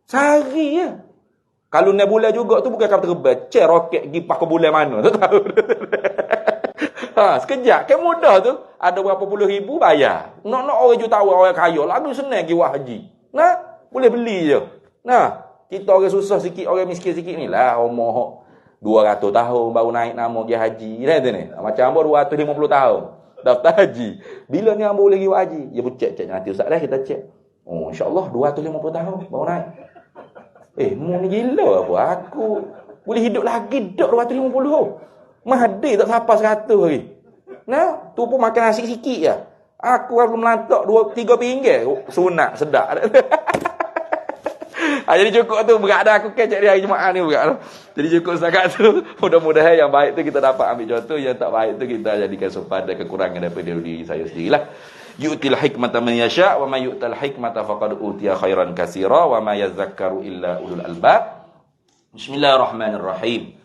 [SPEAKER 1] Sehari je. Kalau 6 bulan juga tu bukan kapal terbang. Cek roket pergi pakai bulan mana. Tak tahu. Sekejap. Kan mudah tu. Ada berapa puluh ribu bayar. Nak orang jutawan orang kaya. Lagu senang pergi buat haji. Boleh beli je. Kita orang susah sikit, orang miskin sikit ni lah. Umur 200 tahun baru naik nama pergi haji. Ni. Macam hamba 250 tahun. Daftar haji. Bila ni hamba boleh pergi buat haji? Ya pun cek nanti ustaz dah kita cek. InsyaAllah 250 tahun baru naik. Mu ni gila apa? Aku boleh hidup lagi dak 250. Mahdi tak sampai 100 lagi. Tu pun makan nasi sikit je. Aku kalau melantak 2-3 pinggir. Sunat, sedap. Jadi cukup tu berat dah aku kecek di hari Jumaat ni berat. Jadi cukup setakat tu. Mudah-mudahan yang baik tu kita dapat ambil contoh, yang tak baik tu kita jadikan sempadan kekurangan daripada diri saya sendirilah. Yu'til hikmata man yasha' wa may yu'tal hikmata faqad utiya khairan katsira wa ma yadhakkaru illa ulul albab. Bismillahirrahmanirrahim.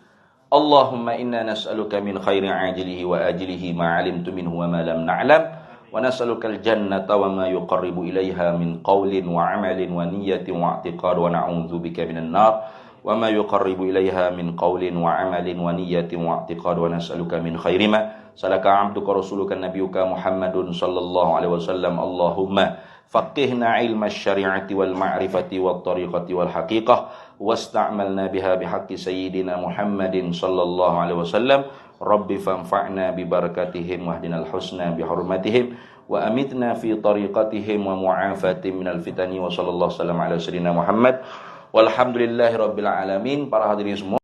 [SPEAKER 1] Allahumma inna nas'aluka min khairi ajilihi wa ajilihi ma 'alimtu minhu wa ma lam na'lam. ونسألك الجنة وما يقرب إليها من قول وعمل ونية واعتقاد ونعوذ بك من النار وما يقرب إليها من قول وعمل ونية واعتقاد ونسألك من خير ما سلك عبدك رسولك نبيك محمد صلى الله عليه وسلم اللهم فقهنا علم الشريعة والمعرفة والطريقة والحقيقة واستعملنا بها بحق سيدنا محمد صلى الله عليه وسلم رب فانفعنا ببركاتهم واهدنا الحسنى بحرمتهم وأمتنا في طريقتهم ومعافاة من الفتن وصلى الله وسلم على سيدنا محمد والحمد لله رب العالمين. Para hadirin semua,